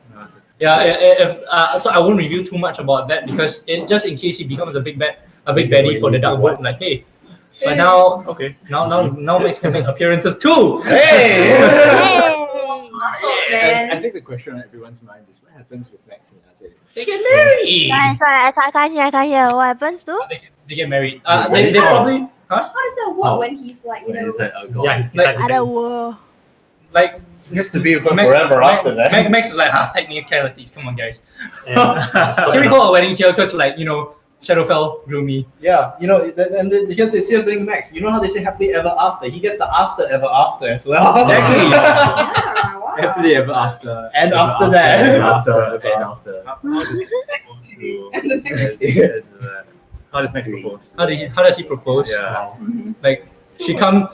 Yeah, so I won't review too much about that because just in case he becomes a big baddie for the Dark World, like hey. But now now Max can make appearances too. Hey! Man. I think the question on everyone's mind is what happens with Max and Ajay? They get married. Sorry, I can't hear. What happens to? They get married. They probably How does that work when he's like, you know? Yeah, he's Like- like, Other world. like He gets to be with her Max- forever Max- after that. Max is like technicalities. Come on, guys. yeah. Can we call a wedding here? Because Shadowfell grew me. Yeah, here's the thing, Max. You know how they say happily ever after? He gets the after ever after as well. Exactly. Yeah, wow. Happily ever after. And after that. And after. How does Max propose? How does he propose? Yeah. Like she comes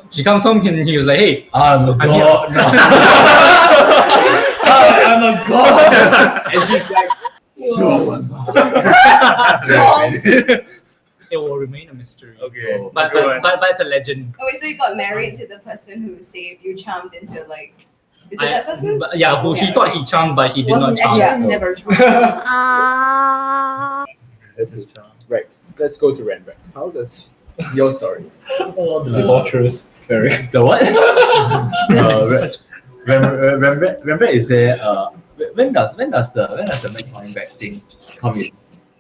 home and he was like, hey, I'm a I'm god. No. I'm a god. And she's like, so am it will remain a mystery. Okay. But Go on. it's a legend. Oh wait, so you got married to the person who saved you, charmed into like, is it that person? But yeah, who he thought he charmed, but he did not Wasn't charm. actually never charmed. This is right. Let's go to Rembrandt. How does your story? Oh, the debaucherous cleric. The what? Rembrandt is there. When does the Max coming back thing come in?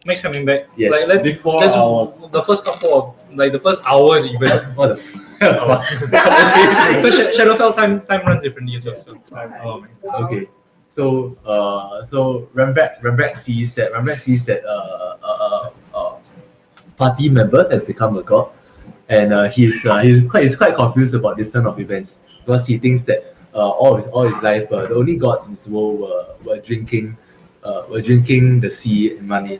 Max coming back. Yes. Like let's Before just our the first couple of like the first hours even. What the fuck? Because Shadowfell time runs differently as well. So. Oh, my God. Okay. So Rembrandt sees that party member has become a god, and he's quite confused about this turn of events because he thinks that all his life the only gods in this world were drinking the sea and money.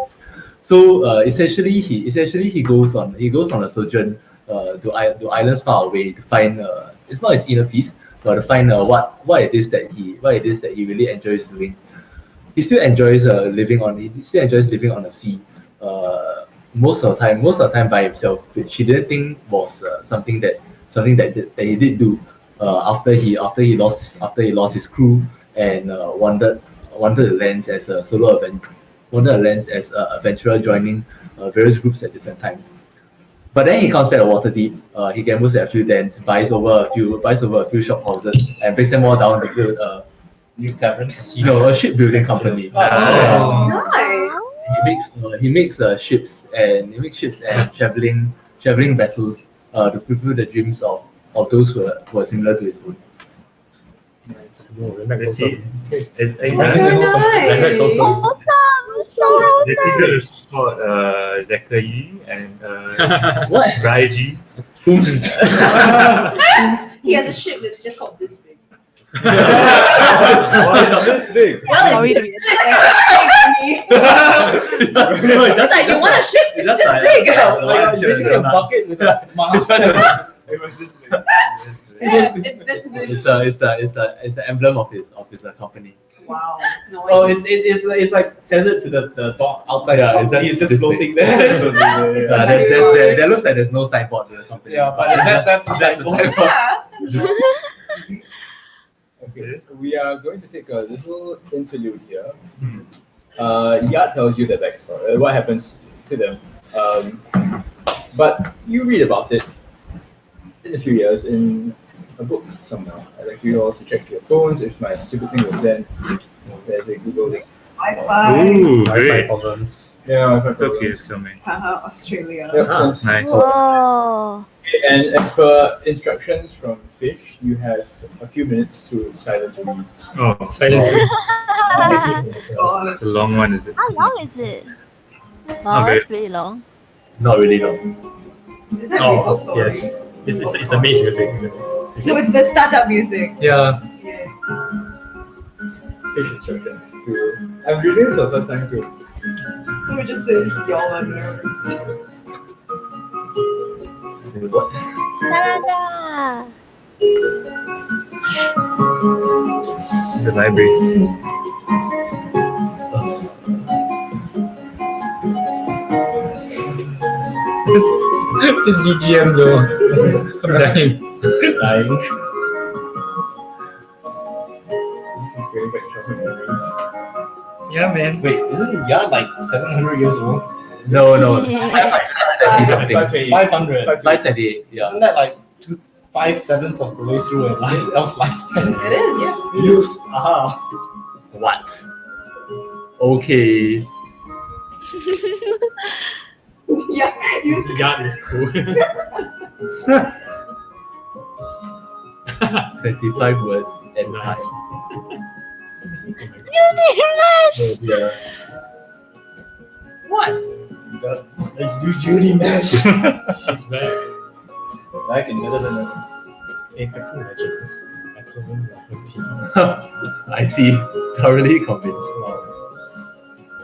So essentially he goes on a sojourn to islands far away to find it's not his inner peace, but to find what it is that he really enjoys doing. He still enjoys living on the sea. Most of the time by himself, which he didn't think was something that he did do after he lost his crew and wandered the lands as a adventurer, joining various groups at different times. But then he comes back to Waterdeep. He gambles at a few dens, buys over a few shop houses, and breaks them all down to build New taverns. a shipbuilding company. Nice. He makes ships and traveling vessels to fulfill the dreams of those who are similar to his own. Is he? Is So nice. Awesome! So Is he good spot Zachary and What? Raiji? He has a ship that's just called this big. Why is this big? Well, it's like you want a ship, it's this big. Basically a bucket with a mast. It was this big. It's this big. It's the emblem of his company. Wow. No, Oh, it's like tethered to the dock outside. Yeah, the it's company. It's just this floating big. there. There looks like there's no signboard to the company. Yeah, but that's the signboard. signboard. Yeah. Okay, so we are going to take a little interlude here. Yat tells you the backstory, what happens to them. But you read about it in a few years in a book somewhere. I'd like you all to check your phones if my stupid thing was sent. There's a Google link. High five. Ooh, Wi-Fi great. problems. Yeah, It's okay, it's coming. Haha, Australia. Yep, sent. Nice. Whoa. And as per instructions from Fish, you have a few minutes to silently read. Oh, Silent. it's a long one, is it? How long is it? Oh, Okay. that's pretty long. Not really long. Is that Maple Oh, Story? yes. It's the mage music, isn't it? Is No, it? it's the startup music. Yeah. Yeah. Fish instructions to. I'm reading this for the first time too. No, it just says y'all are nerds. Ta-da! It's a library. It's BGM though. I'm dying. Dying. This is very back childhood memories. Yeah, man. Wait, isn't Yard like 700 years old? No. Something. 500. 538. Yeah. Isn't that like 5/7 of the way through a elf's lifespan? It is, yeah. Youth. Aha. What? Okay. Yeah, use the God is cool. 25 words and Nice. Yeah. What? Do Judy Mesh. She's back. Back and better than ever. Apex Legends. I see. Thoroughly convinced.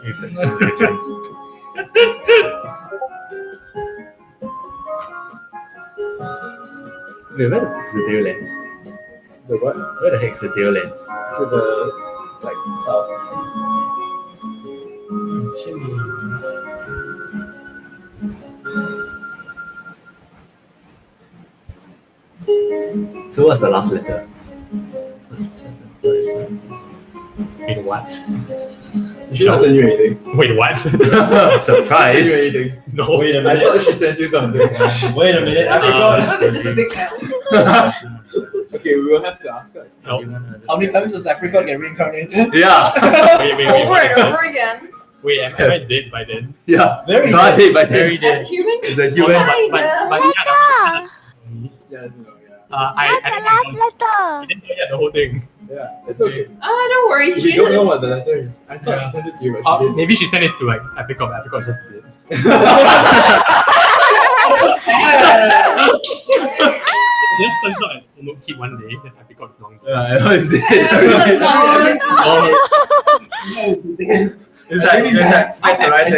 Apex Legends. Wait, where the heck is the tail lens? The what? Where the heck is the tail lens? To the like southeast. So what's the last letter? Wait, what? She didn't send you anything. Wait, what? Send you Surprise! anything. No. Wait a I minute. thought she sent you something. Wait a minute. I What thought. if it's just a big L? Okay, we will have to ask her. No. How many times does Apricot get reincarnated? Yeah. Wait. Over and over again. Wait, am I dead by then? Yeah. Very God, good. hey, but Very As dead. a human? it's a human. But Letter! Yeah, it's no, yeah. I What's the last letter? didn't know yet the whole thing. Yeah, it's okay. Don't worry. We She don't know just... what the letter is. I thought Yeah. she sent it to you, but she didn't. Maybe she sent it to like Apricot, but Apricot just did. It just turns out it's almost keep one day, then Apricot is long. Yeah, I know it's it. Oh, Is that that's the right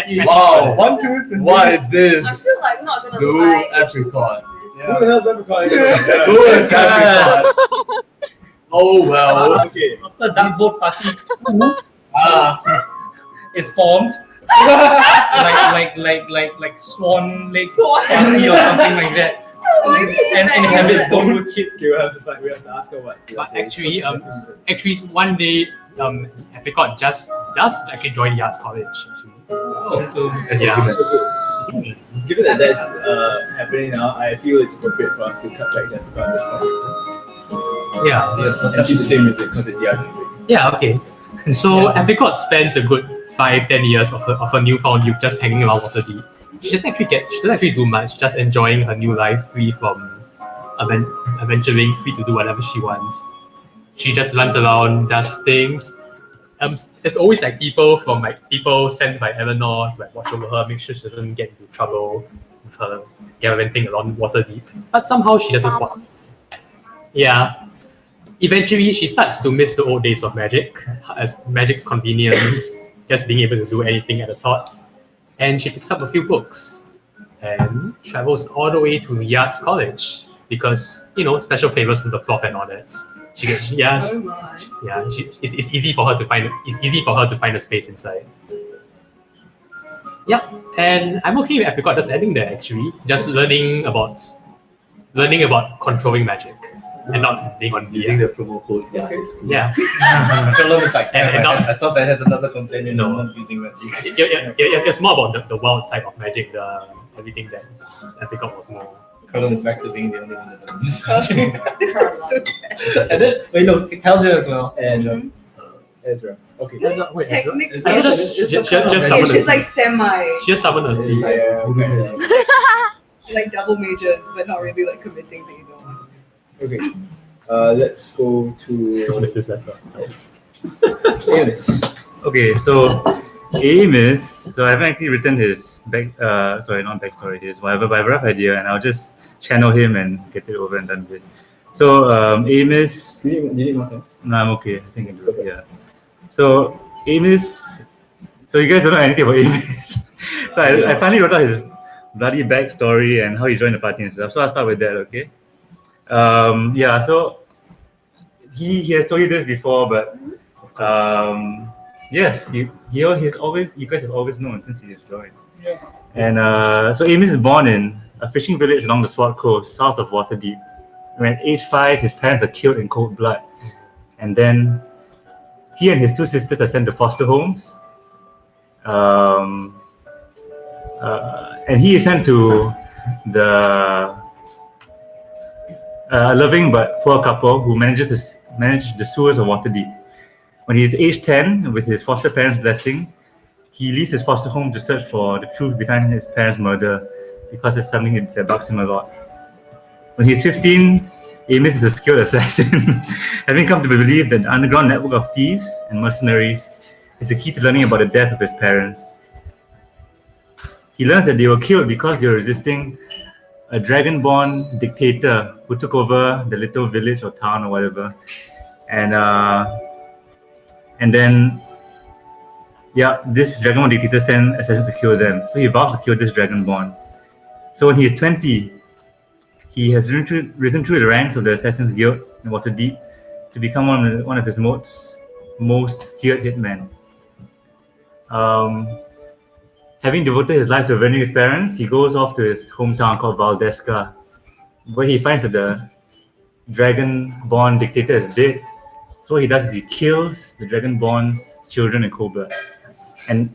thing? Wow. 1, 2, what is this? I'm still like not gonna Blue lie. apricot. Yeah. Who the hell's apricot? Who is apricot? Oh well. Okay. After Dark Boat Party 2 is formed. like Swan Lake Party or something like that. So maybe you And can inhabits Stonewood Kid. Okay, we have to ask her what. But actually, one day, Apricot just actually join the arts college. Given that that's happening now, I feel it's appropriate for us to cut back the apricot at this point. Yeah. And keep the same music because it's young music. Yeah. Okay. And so Apricot spends a good 5-10 years of her newfound youth just hanging around Waterdeep. She doesn't actually do much, just enjoying her new life, free from adventuring, free to do whatever she wants. She just runs around, does things. There's always like people sent by Eleanor to like watch over her, make sure she doesn't get into trouble with her gallivanting around Waterdeep. But somehow she doesn't spot. Yeah. Eventually, she starts to miss the old days of magic, as magic's convenience, just being able to do anything at a thought. And she picks up a few books and travels all the way to Yard's College because, special favors from the prof and all that. It's easy for her to find a space inside. Yep, and I'm okay with Apricot just ending there actually, just learning about controlling magic. And not being on Using the promo code. Yeah. Philip is like, And I thought I had another complaint, not using magic. It's more about the wild side of magic, everything that Apricot was more. Philip is back to being the only one that doesn't use magic. That's so sad. And then, Helga as well. And Ezra. Okay. Ezra, wait, Ezra? Technically, Just summon she's like semi, She just summoned us. like double majors, but not really like committing to either one. Okay. Let's go to What is this? Amos. Okay, so Amos, so I haven't actually written his his whatever, but I have a rough idea, and I'll just channel him and get it over and done with. So Amos, Do you need more time? no, I'm okay. I think I can do it. Yeah. So Amos, so you guys don't know anything about Amos. So I finally wrote out his bloody backstory and how he joined the party and stuff. So I'll start with that, okay? So he has told you this before, but yes, he's always, you guys have always known since he has joined. Yeah. And so Amos is born in a fishing village along the Sword Coast, south of Waterdeep. When at age 5, his parents are killed in cold blood, and then he and his 2 sisters are sent to foster homes. And he is sent to a loving but poor couple who manage the sewers of Waterdeep. When he is age 10, with his foster parents' blessing, he leaves his foster home to search for the truth behind his parents' murder, because it's something that bugs him a lot. When he's 15, Amos is a skilled assassin, having come to believe that the underground network of thieves and mercenaries is the key to learning about the death of his parents. He learns that they were killed because they were resisting a dragon-born dictator who took over the little village or town or whatever, and then this dragon-born dictator sent assassins to kill them. So he vows to kill this dragon-born. So when he is 20, he has risen through the ranks of the Assassin's Guild in Waterdeep to become one of his most feared hitmen. Having devoted his life to avenging his parents, he goes off to his hometown called Valdeska, where he finds that the dragon-born dictator is dead. So what he does is he kills the dragon-born's children in cold blood. And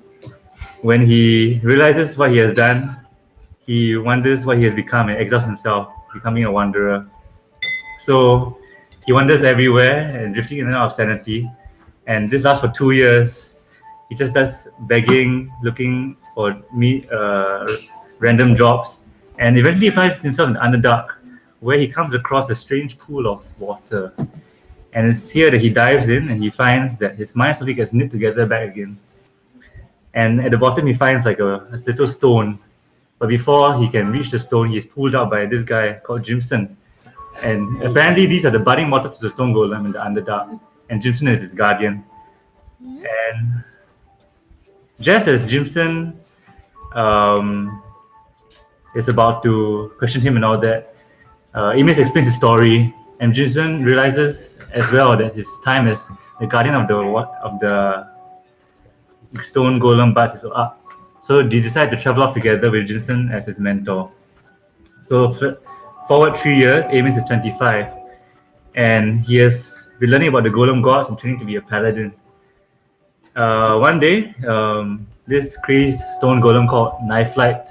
when he realizes what he has done, he wonders what he has become and exiles himself, becoming a wanderer. So he wanders everywhere and drifting in and out of sanity. And this lasts for 2 years. He just does begging, looking for random jobs, and eventually finds himself in the Underdark, where he comes across a strange pool of water. And it's here that he dives in and he finds that his mind slowly gets knit together back again. And at the bottom he finds like a little stone. But before he can reach the stone, he's pulled out by this guy called Jimson. And apparently these are the budding waters of the stone golem in the Underdark. And Jimson is his guardian. And Just as Jimson is about to question him and all that, Amos explains his story, and Jimson realizes as well that his time as the guardian of the stone golem bus is up. So they decide to travel off together with Jimson as his mentor. So forward 3 years, Amos is 25, and he has been learning about the golem gods and training to be a paladin. One day, this crazed stone golem called Knife Light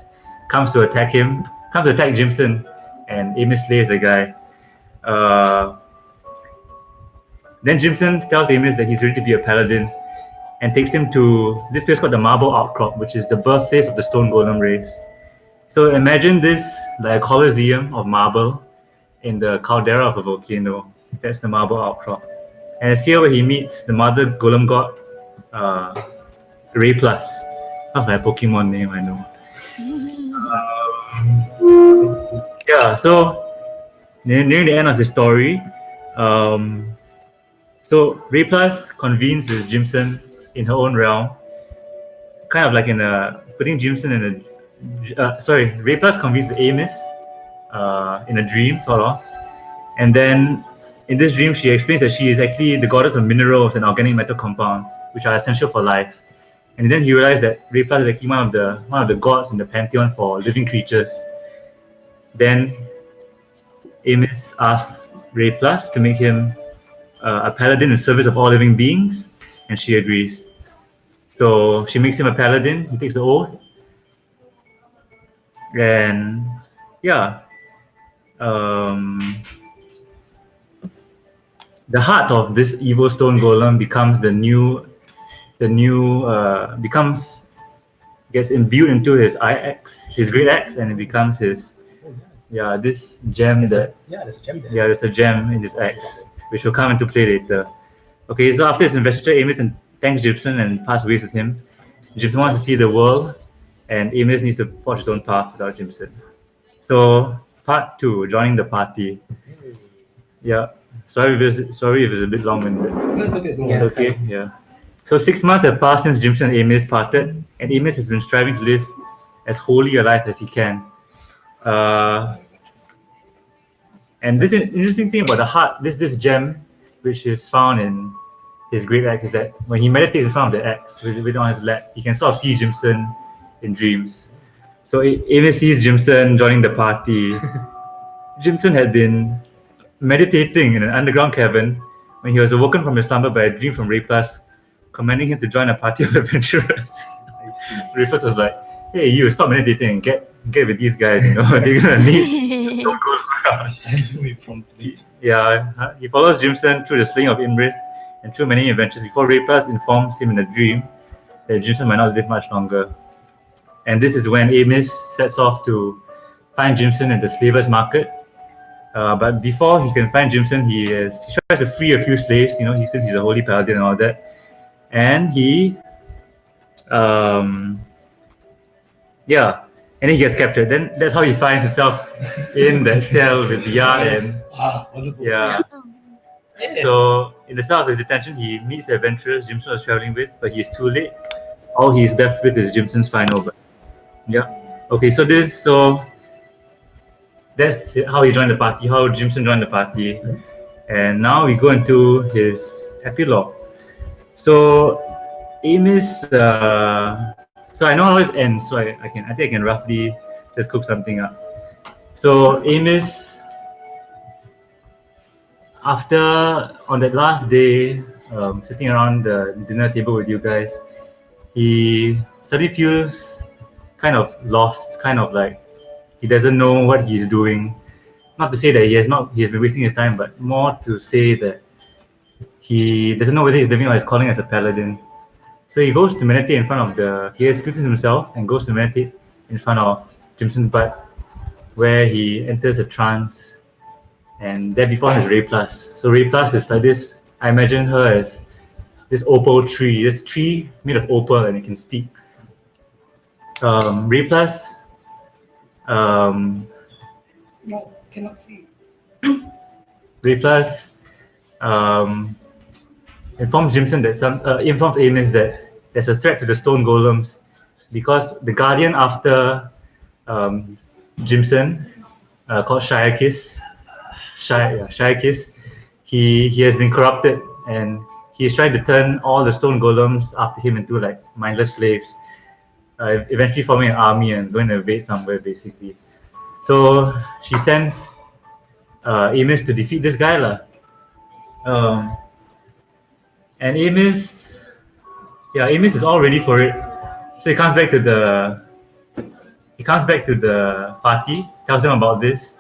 comes to attack Jimson, and Amos slays the guy. Then Jimson tells Amos that he's ready to be a paladin and takes him to this place called the Marble Outcrop, which is the birthplace of the stone golem race. So imagine this like a coliseum of marble in the caldera of a volcano. That's the Marble Outcrop. And it's here where he meets the mother golem god, Ray Plus. Sounds like a Pokemon name, I know. Yeah, so nearing the end of his story, so Ray Plus convenes with Jimson in her own realm, kind of like putting Jimson in Ray Plus convenes with Amos in a dream, sort of. And then in this dream, she explains that she is actually the goddess of minerals and organic metal compounds, which are essential for life. And then he realized that Ray Plus is actually one of the gods in the pantheon for living creatures. Then Amos asks Ray Plus to make him a paladin in service of all living beings, and she agrees. So she makes him a paladin. He takes the oath, and yeah, the heart of this evil stone golem becomes gets imbued into his great axe, and it becomes this gem there's a gem there. Yeah, there's a gem in his axe, which will come into play later. Okay, so after his investiture, Amos thanks Jimson and parts ways with him. Jimson wants to see the world, and Amos needs to forge his own path without Jimson. So, part 2, joining the party. Yeah, sorry if it's a bit long-winded. No, it's okay. It's okay, yeah. So 6 months have passed since Jimson and Amos parted, and Amos has been striving to live as wholly a life as he can. And this interesting thing about the heart, this gem, which is found in his great axe, is that when he meditates in front of the axe with on his lap, he can sort of see Jimson in dreams. So Amos sees Jimson joining the party. Jimson had been meditating in an underground cavern when he was awoken from his slumber by a dream from Ray Plus, commanding him to join a party of adventurers. Ray Plus was like, "Hey, you stop meditating and get with these guys. You know they're gonna need." Don't go around. Yeah, he follows Jimson through the slaying of Imrith and through many adventures before Ray Plus informs him in a dream that Jimson might not live much longer. And this is when Amos sets off to find Jimson at the slavers' market. But before he can find Jimson, he tries to free a few slaves. You know, since he's a holy paladin and all that, and he, and then he gets captured. Then that's how he finds himself in that cell with Yard and Wonderful. yeah. So in the cell of his detention, he meets the adventurers Jimson was traveling with, but he's too late. All he's left with is Jimson's final breath. Yeah. Okay. So that's how he joined the party. How Jimson joined the party, and now we go into his epilogue. So Amos. So I know how it ends. So I think I can roughly just cook something up. So Amos, on that last day, sitting around the dinner table with you guys, he suddenly feels kind of lost, kind of like he doesn't know what he's doing. Not to say that he has been wasting his time, but more to say that he doesn't know whether he's living out his calling as a paladin. So he goes to meditate in front of he excuses himself and goes to meditate in front of Jimson's butt, where he enters a trance, and there before him is Ray Plus. So Ray Plus is like this, I imagine her as this opal tree, this tree made of opal and it can speak. Ray Plus, No, cannot see. Ray Plus informs Amos that there's a threat to the stone golems because the guardian after Jimson, called Shiakis, he has been corrupted and he's trying to turn all the stone golems after him into like mindless slaves, eventually forming an army and going to invade somewhere basically. So she sends Amos to defeat this guy lah. And Amos is all ready for it. So he comes back to the party, tells them about this,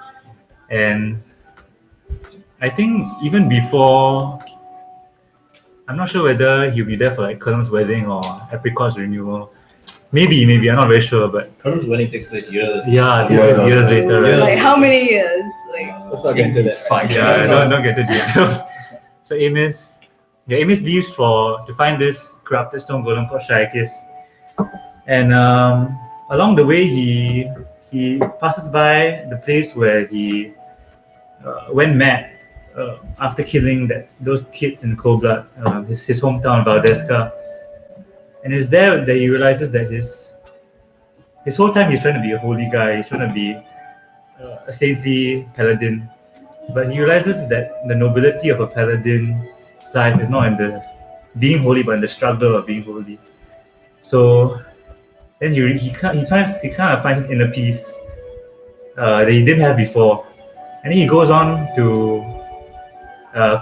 and I think even before, I'm not sure whether he'll be there for like Colonel's wedding or Apricot's renewal. Maybe, I'm not very sure, but Colonel's wedding takes place years. Yeah, years later. Right? Like how many years? Like Let's not get into that. Don't get into details. So Amos leaves to find this corrupted stone golem called Shiakis, and along the way he passes by the place where he went mad after killing those kids in Cold Blood, his hometown Valdeska, and it's there that he realizes that his whole time he's trying to be a holy guy, he's trying to be a saintly paladin, but he realizes that the nobility of a paladin's life is not in the being holy, but in the struggle of being holy. So then he kind of finds his inner peace that he didn't have before, and then he goes on to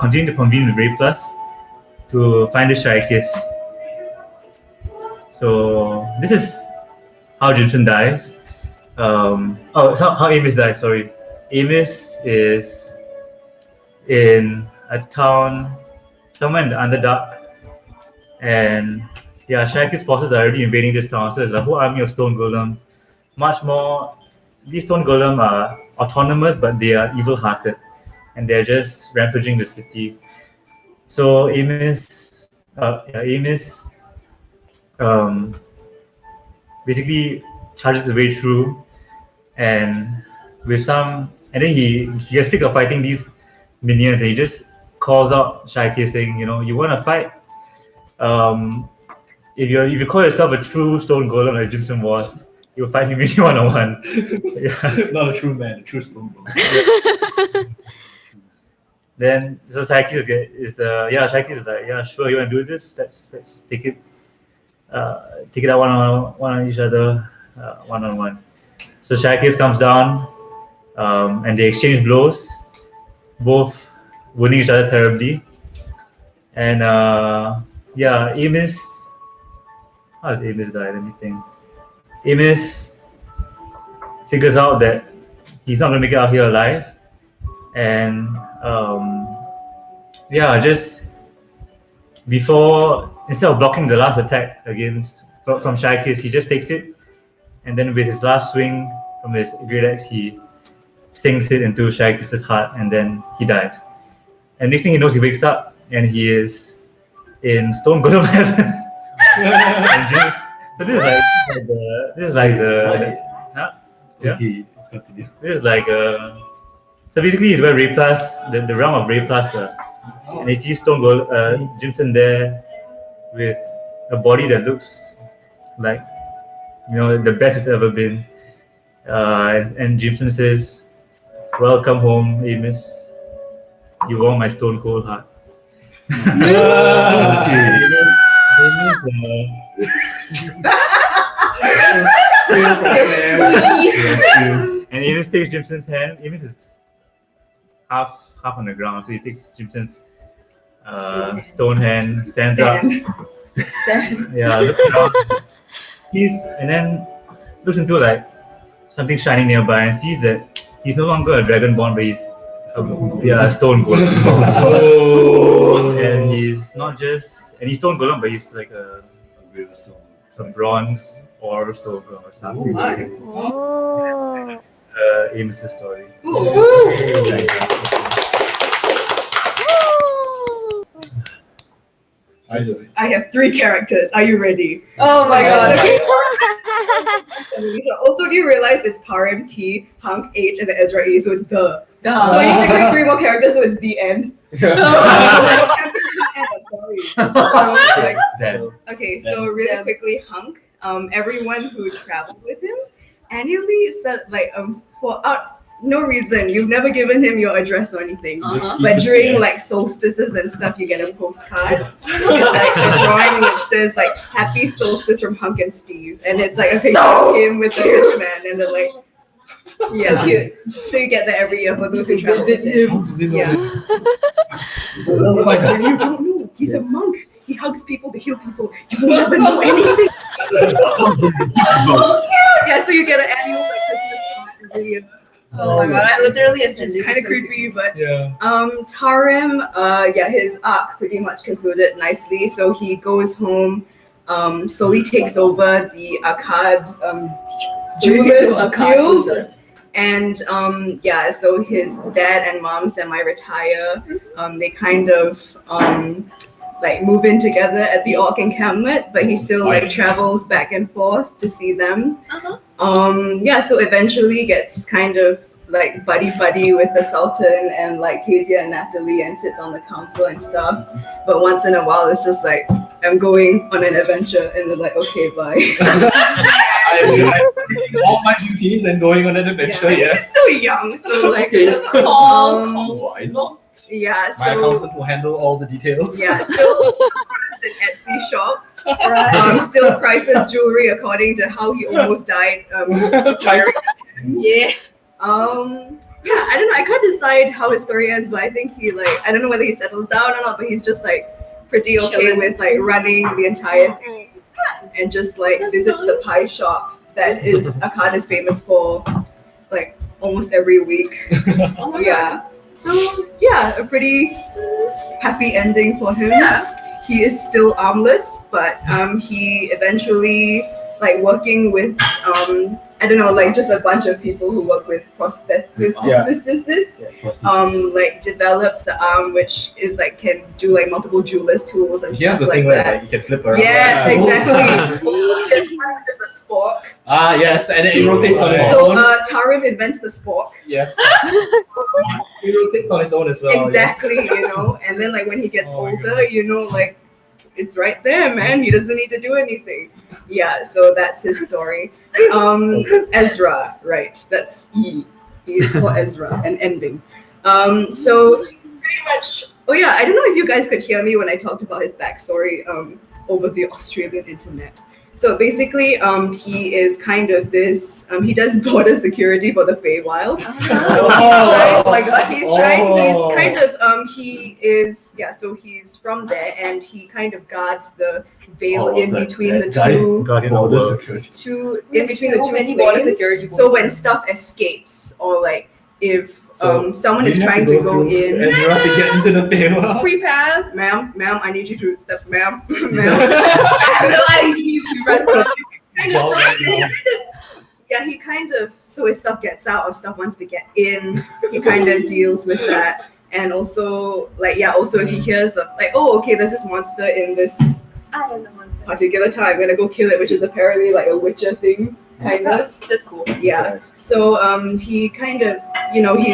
continue to convene with Ray Plus to find this Shiakis. So this is how Jimson dies. How Amos dies. Sorry, Amos is in a town somewhere in the Underdark, and Shiakis forces are already invading this town. So it's a whole army of stone golem. Much more, these stone golem are autonomous, but they are evil-hearted, and they're just rampaging the city. So Amos basically charges his way through, and then he gets sick of fighting these minions, and he just calls out Shiakis saying, you want to fight? If you call yourself a true stone golem like Jimson was, you'll fight him one-on-one. Not a true man, a true stone golem. Then so Shiakis is like, yeah, sure, you want to do this? Let's take it out one on each other, one-on-one. So Shiakis comes down, and they exchange blows, both wounding each other terribly. And Amos, how does Amos die? Let me think. Amos figures out that he's not going to make it out here alive, and just before, instead of blocking the last attack from Shiakis, he just takes it, and then with his last swing from his great axe, he sinks it into Shiakis' heart, and then he dies. And next thing he knows, he wakes up and he is in Stone Golem heaven. So this is like the so basically he's where Ray Plus, the realm of Ray Plus, and he sees Stone Golem Jimson there with a body that looks like the best it's ever been, and Jimson says, "Welcome home, Amos. You warm my stone cold heart." And Amos takes Jimson's hand. Amos is half on the ground, so he takes Jimson's stone hand, stands up. Looks around, and then looks into like something shining nearby and sees that he's no longer a dragonborn, but he's a stone golem. And he's not just he's stone golem, but he's like some bronze or stone golem or something. Amos' story. I have 3 characters. Are you ready? Oh my god. Also, do you realize it's Tarim, T, Hunk, H, and the Ezra E, so it's the. So you need to create 3 more characters, so it's the end. End of sorry. Like, Then. okay, so really quickly, Hunk. Everyone who traveled with him annually said like for no reason. You've never given him your address or anything. But during like solstices and stuff, you get a postcard, like a drawing which says like "Happy Solstice" from Hunk and Steve, and it's like a picture of him with the Hitchman, and they're like, yeah, So cute. So you get that every year for those who travel with him. How does it know? Yeah. Oh my God. You don't know. He's a monk. He hugs people to heal people. You will never know anything. Yeah, so you get an annual like Christmas card every year. Oh my god, I literally ascended. It's kind of creepy, but Yeah. Tarim, his arc pretty much concluded nicely. So he goes home, slowly takes over the Akkad Jewelers Guild. And so his dad and mom semi-retire. They kind of like move in together at the Orc encampment, but he still like travels back and forth to see them. So eventually gets kind of like buddy with the Sultan and like Tasia and Natalie and sits on the council and stuff. But once in a while it's just like, I'm going on an adventure, and they're like, okay, bye. I'm all my duties and going on an adventure, yes. He's so young, so like Why not? yeah, My so accountant will handle all the details. yeah, still an Etsy shop. Still prices jewelry according to how he almost died. Yeah. I don't know. I can't decide how his story ends, but I think he I don't know whether he settles down or not, but he's just like pretty okay Chilling. with like running the entire thing and just like visits the pie shop that is Akkad is famous for like almost every week. Oh my Yeah. So yeah, a pretty happy ending for him. Yeah. He is still armless, but he eventually like working with I don't know, like just a bunch of people who work with prosthetists, like develops the arm which is like can do like multiple jeweler's tools and Here's stuff the like thing where that. like, you can flip around. Yes, like tools. exactly. Also, he can just a spork. Ah, yes, and then it rotates on its So own. Tarim invents the spork. Yes. It rotates on its own as well. Exactly, you know, and then like when he gets Oh my older, you know, like it's right there, man. He doesn't need to do anything. Yeah, so that's his story. Ezra, right? That's E. E is for Ezra, an ending. So pretty much. Oh yeah, I don't know if you guys could hear me when I talked about his backstory over the Australian internet. So basically, he is kind of this. He does border security for the Feywild. Oh my god. He's trying. He's kind of. He is. Yeah. So he's from there, and he kind of guards the veil in between the two. Guardian of the world. In between the So two many border planes. security So when boys. stuff escapes, or like if So, someone Do is you have trying to go through in. Ezra to get into the Feywild? Free pass. Ma'am, I need you to step, ma'am. Yeah, he kind of, so if stuff gets out or stuff wants to get in, he kind of deals with that. And also, like, yeah, also if he hears of, like, oh, okay, there's this monster in this I am the monster. particular time, I'm gonna go kill it, which is apparently like a Witcher thing, kind of. That's cool. Yeah. So he kind of, you know, he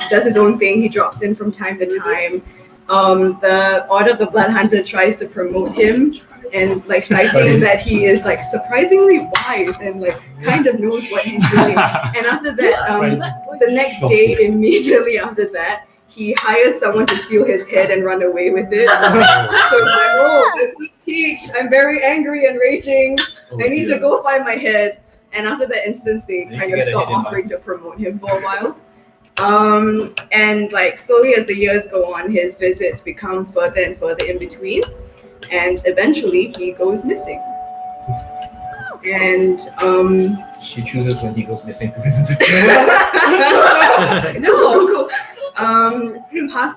does his own thing. He drops in from time to time. The Order of the Blood Hunter tries to promote him and like citing that he is like surprisingly wise and like kind of knows what he's doing. And after that, the next day, immediately after that, he hires someone to steal his head and run away with it. So he's like, oh, let me teach. I'm very angry and raging. I need to go find my head. And after that instance, they Need kind to of get a stop head in offering to promote him for a while. And like slowly as the years go on, his visits become further and further in between. And eventually he goes missing. And She chooses when he goes missing to visit the Feywild. cool.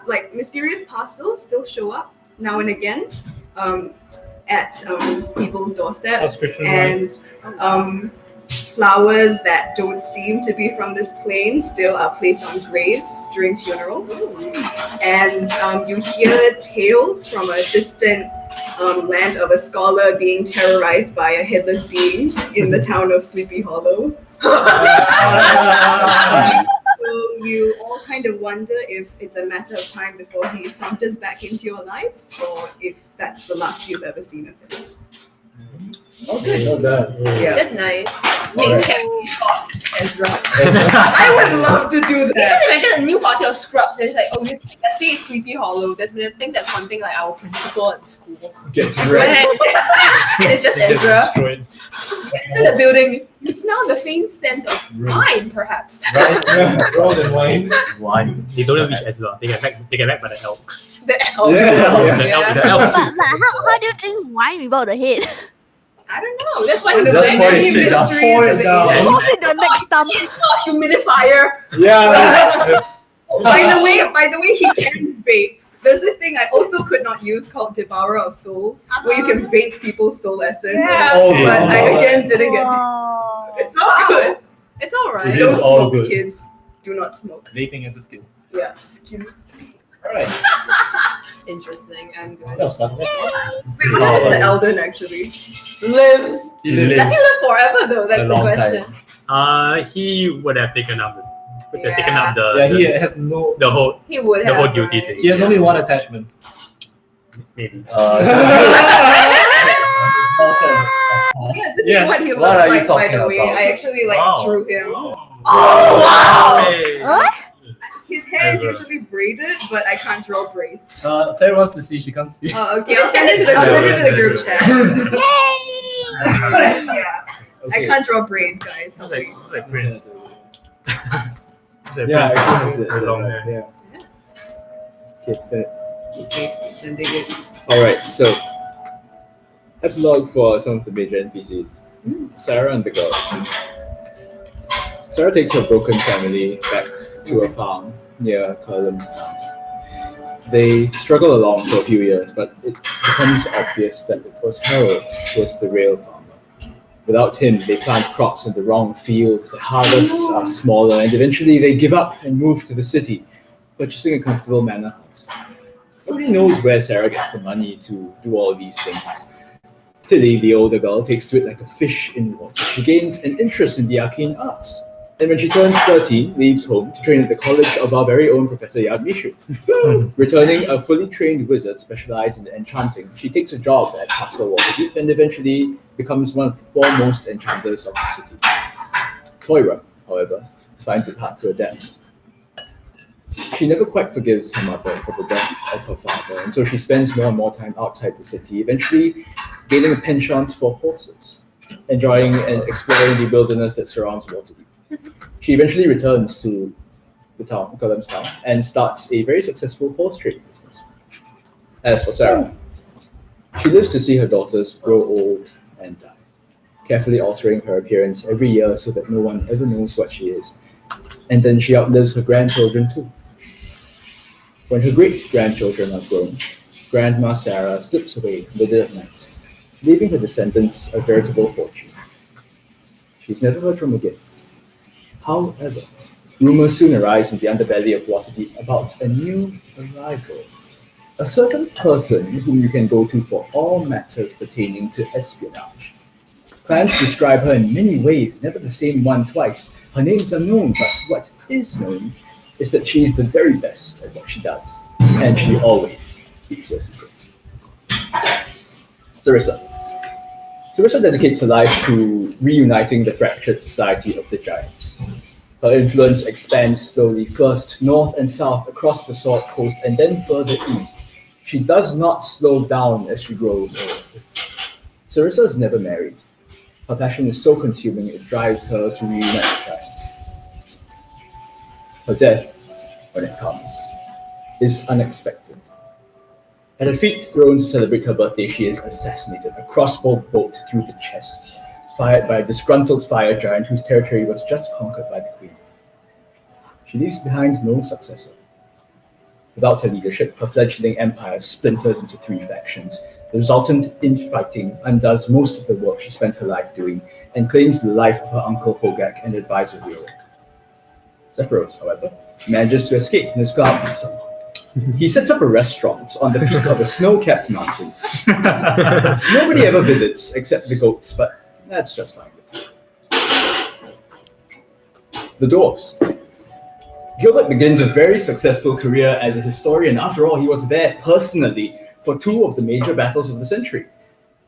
Like mysterious parcels still show up now and again at people's doorsteps, Subscription and flowers that don't seem to be from this plane still are placed on graves during funerals. And you hear tales from a distant land of a scholar being terrorized by a headless being in the town of Sleepy Hollow. So, you all kind of wonder if it's a matter of time before he saunters back into your lives, or if that's the last you've ever seen of him. Okay, well done. Yeah. That's nice. Alright. Makes Kevin cost Ezra. I would love to do Because that. imagine a new party of scrubs, and it's like, oh, let's say it's Sleepy Hollow. There's been a thing that's haunting like our principal at school. Gets And wrecked. it's just It's just Ezra. destroyed. In the building, you smell the faint scent of wine, perhaps. Roll and wine. One. They don't know which Ezra. They get back by the elk. The elf. Yeah. The elf. The But, elf. how do you drink wine without the head? I don't know. That's why One he's of the like, many it down. mysteries Pour of it the down. ages. Only the next stump. it's not a humidifier. Yeah. By the way, he can vape. There's this thing I also could not use called Devourer of Souls, where you can vape people's soul essence. Yeah. Oh, But I again didn't get to. Oh. It's all good. It's alright. It Don't is all smoke, good. kids. Do not smoke. Vaping is a skill. Yeah. Skin. Alright, Interesting and good. that was fun. Wait, what is the Elden actually? Lives. He lives. Does he live forever though? That's A the long question. He would have taken up Yeah, he has no. the whole He would the have. whole guilty right? thing. He has only one attachment. Maybe. Yeah, this Yes, is what he what looks are you like, by the talking way. about? I actually Wow. drew him. Oh wow! Hey. What? His hair is Ezra. usually braided, but I can't draw braids. Claire wants to see, she can't see. Oh, okay. Just send it to the I'll send it group. to the group chat. Yay! Yeah, I can't draw braids, guys. Sounds like Prince. Yeah, I think that's it. Long hair. Yeah. Okay, send it. Okay, sending it. Alright, so epilogue for some of the major NPCs. Sarah and the girls. Sarah takes her broken family back to a farm near Cullen's town. They struggle along for a few years, but it becomes obvious that it was Harold who was the real farmer. Without him, they plant crops in the wrong field, the harvests are smaller, and eventually they give up and move to the city, purchasing a comfortable manor house. Nobody knows where Sarah gets the money to do all these things. Tilly, the older girl, takes to it like a fish in water. She gains an interest in the arcane arts. And when she turns 13, leaves home to train at the college of our very own Professor Yagmishu. Returning a fully trained wizard specialized in enchanting, she takes a job at Castle Waterdeep and eventually becomes one of the foremost enchanters of the city. Toira, however, finds it hard to adapt. She never quite forgives her mother for the death of her father, and so she spends more and more time outside the city, eventually gaining a penchant for horses, enjoying and exploring the wilderness that surrounds Waterdeep. She eventually returns to the town, Cullen's town, and starts a very successful horse trading business. As for Sarah, she lives to see her daughters grow old and die, carefully altering her appearance every year so that no one ever knows what she is. And then she outlives her grandchildren too. When her great-grandchildren are grown, Grandma Sarah slips away in the dead of night, leaving her descendants a veritable fortune. She's never heard from again. However, rumors soon arise in the underbelly of Waterdeep about a new arrival. A certain person whom you can go to for all matters pertaining to espionage. Clans describe her in many ways, never the same one twice. Her name's unknown, but what is known is that she is the very best at what she does, and she always keeps her secret. Sarissa. Sarissa dedicates her life to reuniting the fractured society of the Giants. Her influence expands slowly, first north and south across the Sword Coast, and then further east. She does not slow down as she grows old. Sarissa is never married. Her passion is so consuming it drives her to reunite the Giants. Her death, when it comes, is unexpected. At a fete thrown to celebrate her birthday, she is assassinated, a crossbow bolt through the chest, fired by a disgruntled fire giant whose territory was just conquered by the queen. She leaves behind no successor. Without her leadership, her fledgling empire splinters into 3 factions. The resultant infighting undoes most of the work she spent her life doing and claims the life of her uncle Hogak and advisor Riorek. Sephiroth, however, manages to escape in his cloud somehow. He sets up a restaurant on the peak of a snow-capped mountain. Nobody ever visits except the goats, but that's just fine with me. The dwarves. Gilbert begins a very successful career as a historian. After all, he was there personally for 2 of the major battles of the century.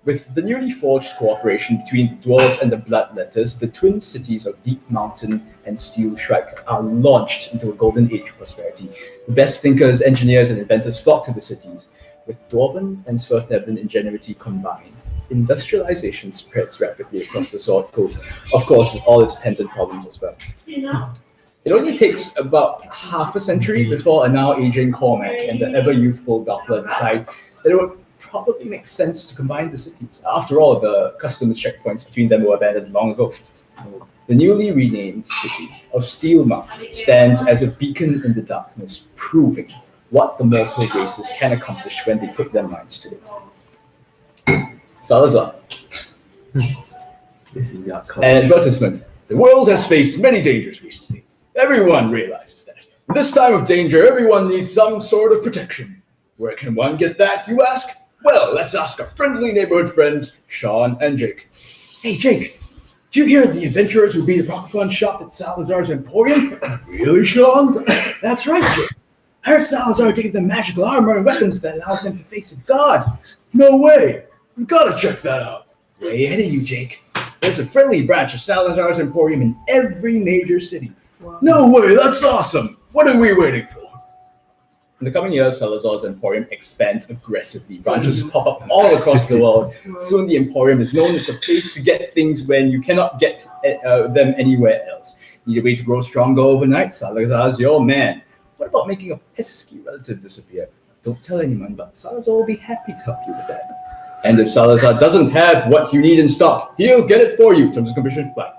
With the newly forged cooperation between the dwarves and the bloodletters, the twin cities of Deep Mountain and Steel Shrike are launched into a golden age of prosperity. The best thinkers, engineers, and inventors flock to the cities. With Dwarven and Svirfneblin ingenuity combined, industrialization spreads rapidly across the Sword Coast, of course, with all its attendant problems as well. It only takes about half a century before a now aging Cormac and the ever-youthful Doppler decide that it would probably make sense to combine the cities. After all, the customs checkpoints between them were abandoned long ago. The newly renamed city of Steel Mountain stands as a beacon in the darkness, proving what the mortal races can accomplish when they put their minds to it. Salazar. An advertisement. The world has faced many dangers recently. Everyone realizes that. In this time of danger, everyone needs some sort of protection. Where can one get that, you ask? Well, let's ask our friendly neighborhood friends, Sean and Jake. Hey, Jake, did you hear the adventurers who beat Rockfun shopped at Salazar's Emporium? Really, Sean? That's right, Jake. I heard Salazar gave them magical armor and weapons that allowed them to face a god. No way. We've got to check that out. Way ahead of you, Jake. There's a friendly branch of Salazar's Emporium in every major city. Wow. No way, that's awesome. What are we waiting for? In the coming years, Salazar's Emporium expands aggressively. Branches pop up all across the world. Soon the Emporium is known as the place to get things when you cannot get them anywhere else. Need a way to grow stronger overnight? Salazar's your man. What about making a pesky relative disappear? Don't tell anyone, but Salazar will be happy to help you with that. And if Salazar doesn't have what you need in stock, he'll get it for you. Terms and conditions apply.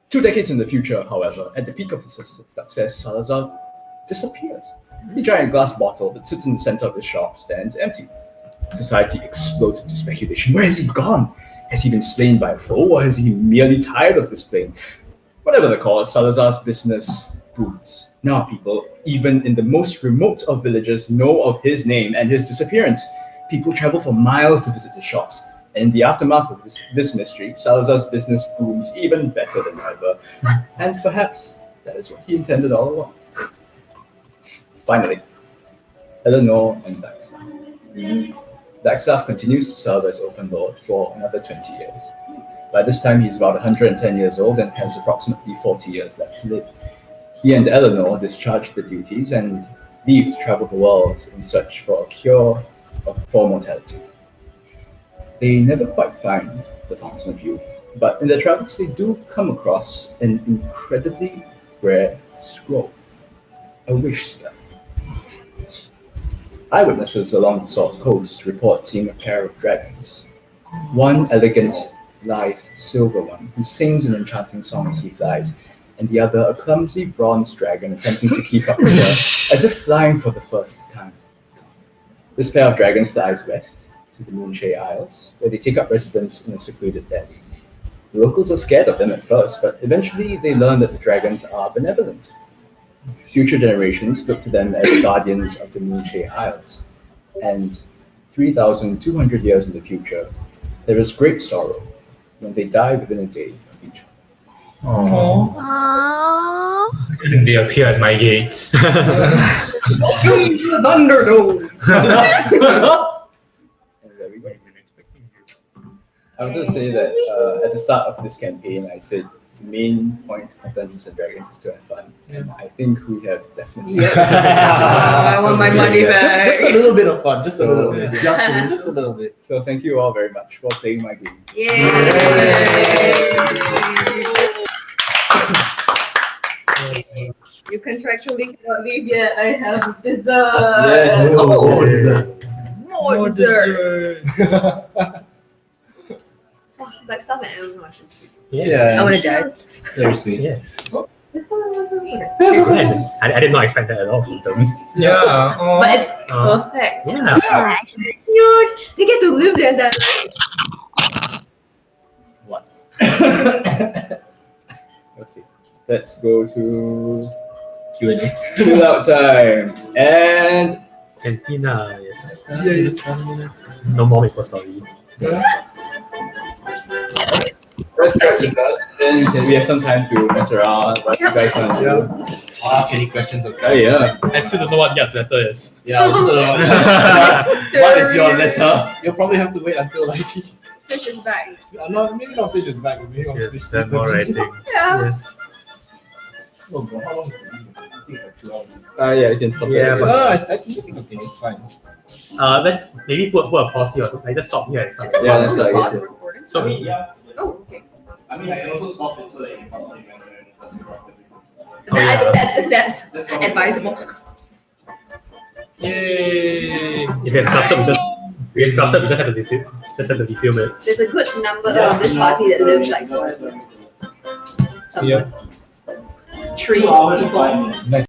2 decades in the future, however, at the peak of his success, Salazar disappears. The giant glass bottle that sits in the center of his shop stands empty. Society explodes into speculation. Where has he gone? Has he been slain by a foe, or is he merely tired of displaying? Whatever the cause, Salazar's business booms. Now people, even in the most remote of villages, know of his name and his disappearance. People travel for miles to visit his shops. And in the aftermath of this mystery, Salazar's business booms even better than ever. And perhaps that is what he intended all along. Finally, Eleanor and Dagstaff. Dagstaff continues to serve as open lord for another 20 years. By this time, he's about 110 years old and has approximately 40 years left to live. He and Eleanor discharge the duties and leave to travel the world in search for a cure for mortality. They never quite find the Fountain of Youth, but in their travels they do come across an incredibly rare scroll, a wish spell. Eyewitnesses along the Sword Coast report seeing a pair of dragons. One elegant, lithe, silver one who sings an enchanting song as he flies, and the other a clumsy bronze dragon attempting to keep up with her, as if flying for the first time. This pair of dragons flies west to the Moonshade Isles, where they take up residence in a secluded valley. The locals are scared of them at first, but eventually they learn that the dragons are benevolent. Future generations look to them as guardians of the Moonshade Isles, and 3,200 years in the future, there is great sorrow when they die within a day of each other. Aww. They appear at my gates. Thunderdome. I wanted to say that at the start of this campaign, I said the main point of Dungeons and Dragons is to have fun. And I think we have definitely. I want my money back. Just a little bit of fun. Just a little bit. Just a little bit. So thank you all very much for playing my game. You contractually cannot leave yet. I have dessert. Yes. Oh, More dessert. Like stuff and Eleanor are so sweet. Yeah. I want to die. Very sweet. Yes. There's so much for me. I did not expect that at all from them. Yeah. But it's perfect. Yeah. Cute. They get to live their entire life. Okay. Let's go to Q&A. chill out time. And Cantina, yes. No more Maple Story. let's start this out. Then we have some time to mess around. What you guys want to do? I'll ask any questions. Okay. Oh, yeah. I still don't know what Yat's letter is. Yeah. Also, what is your letter? You'll probably have to wait until like. Fish is back. No, maybe not fish is back. Maybe not fish. Yes, done more writing. Yeah. Yes. Oh, bro, how long? I think it's like 2 hours. Yeah, you can stop Yeah, it. but- I think you can continue. It's fine. Let's maybe put a pause here. Like just stop here and start. Is it Yeah, possible that's to what I pause guess. the recording? So Yeah. Oh, okay. I mean, I can also stop it so that you can probably Oh, I yeah. think that's advisable. Yay! If it's interrupted, we just have to defilm it. There's a good number of this party that lives like forever. Somewhere. Yeah. 3 people.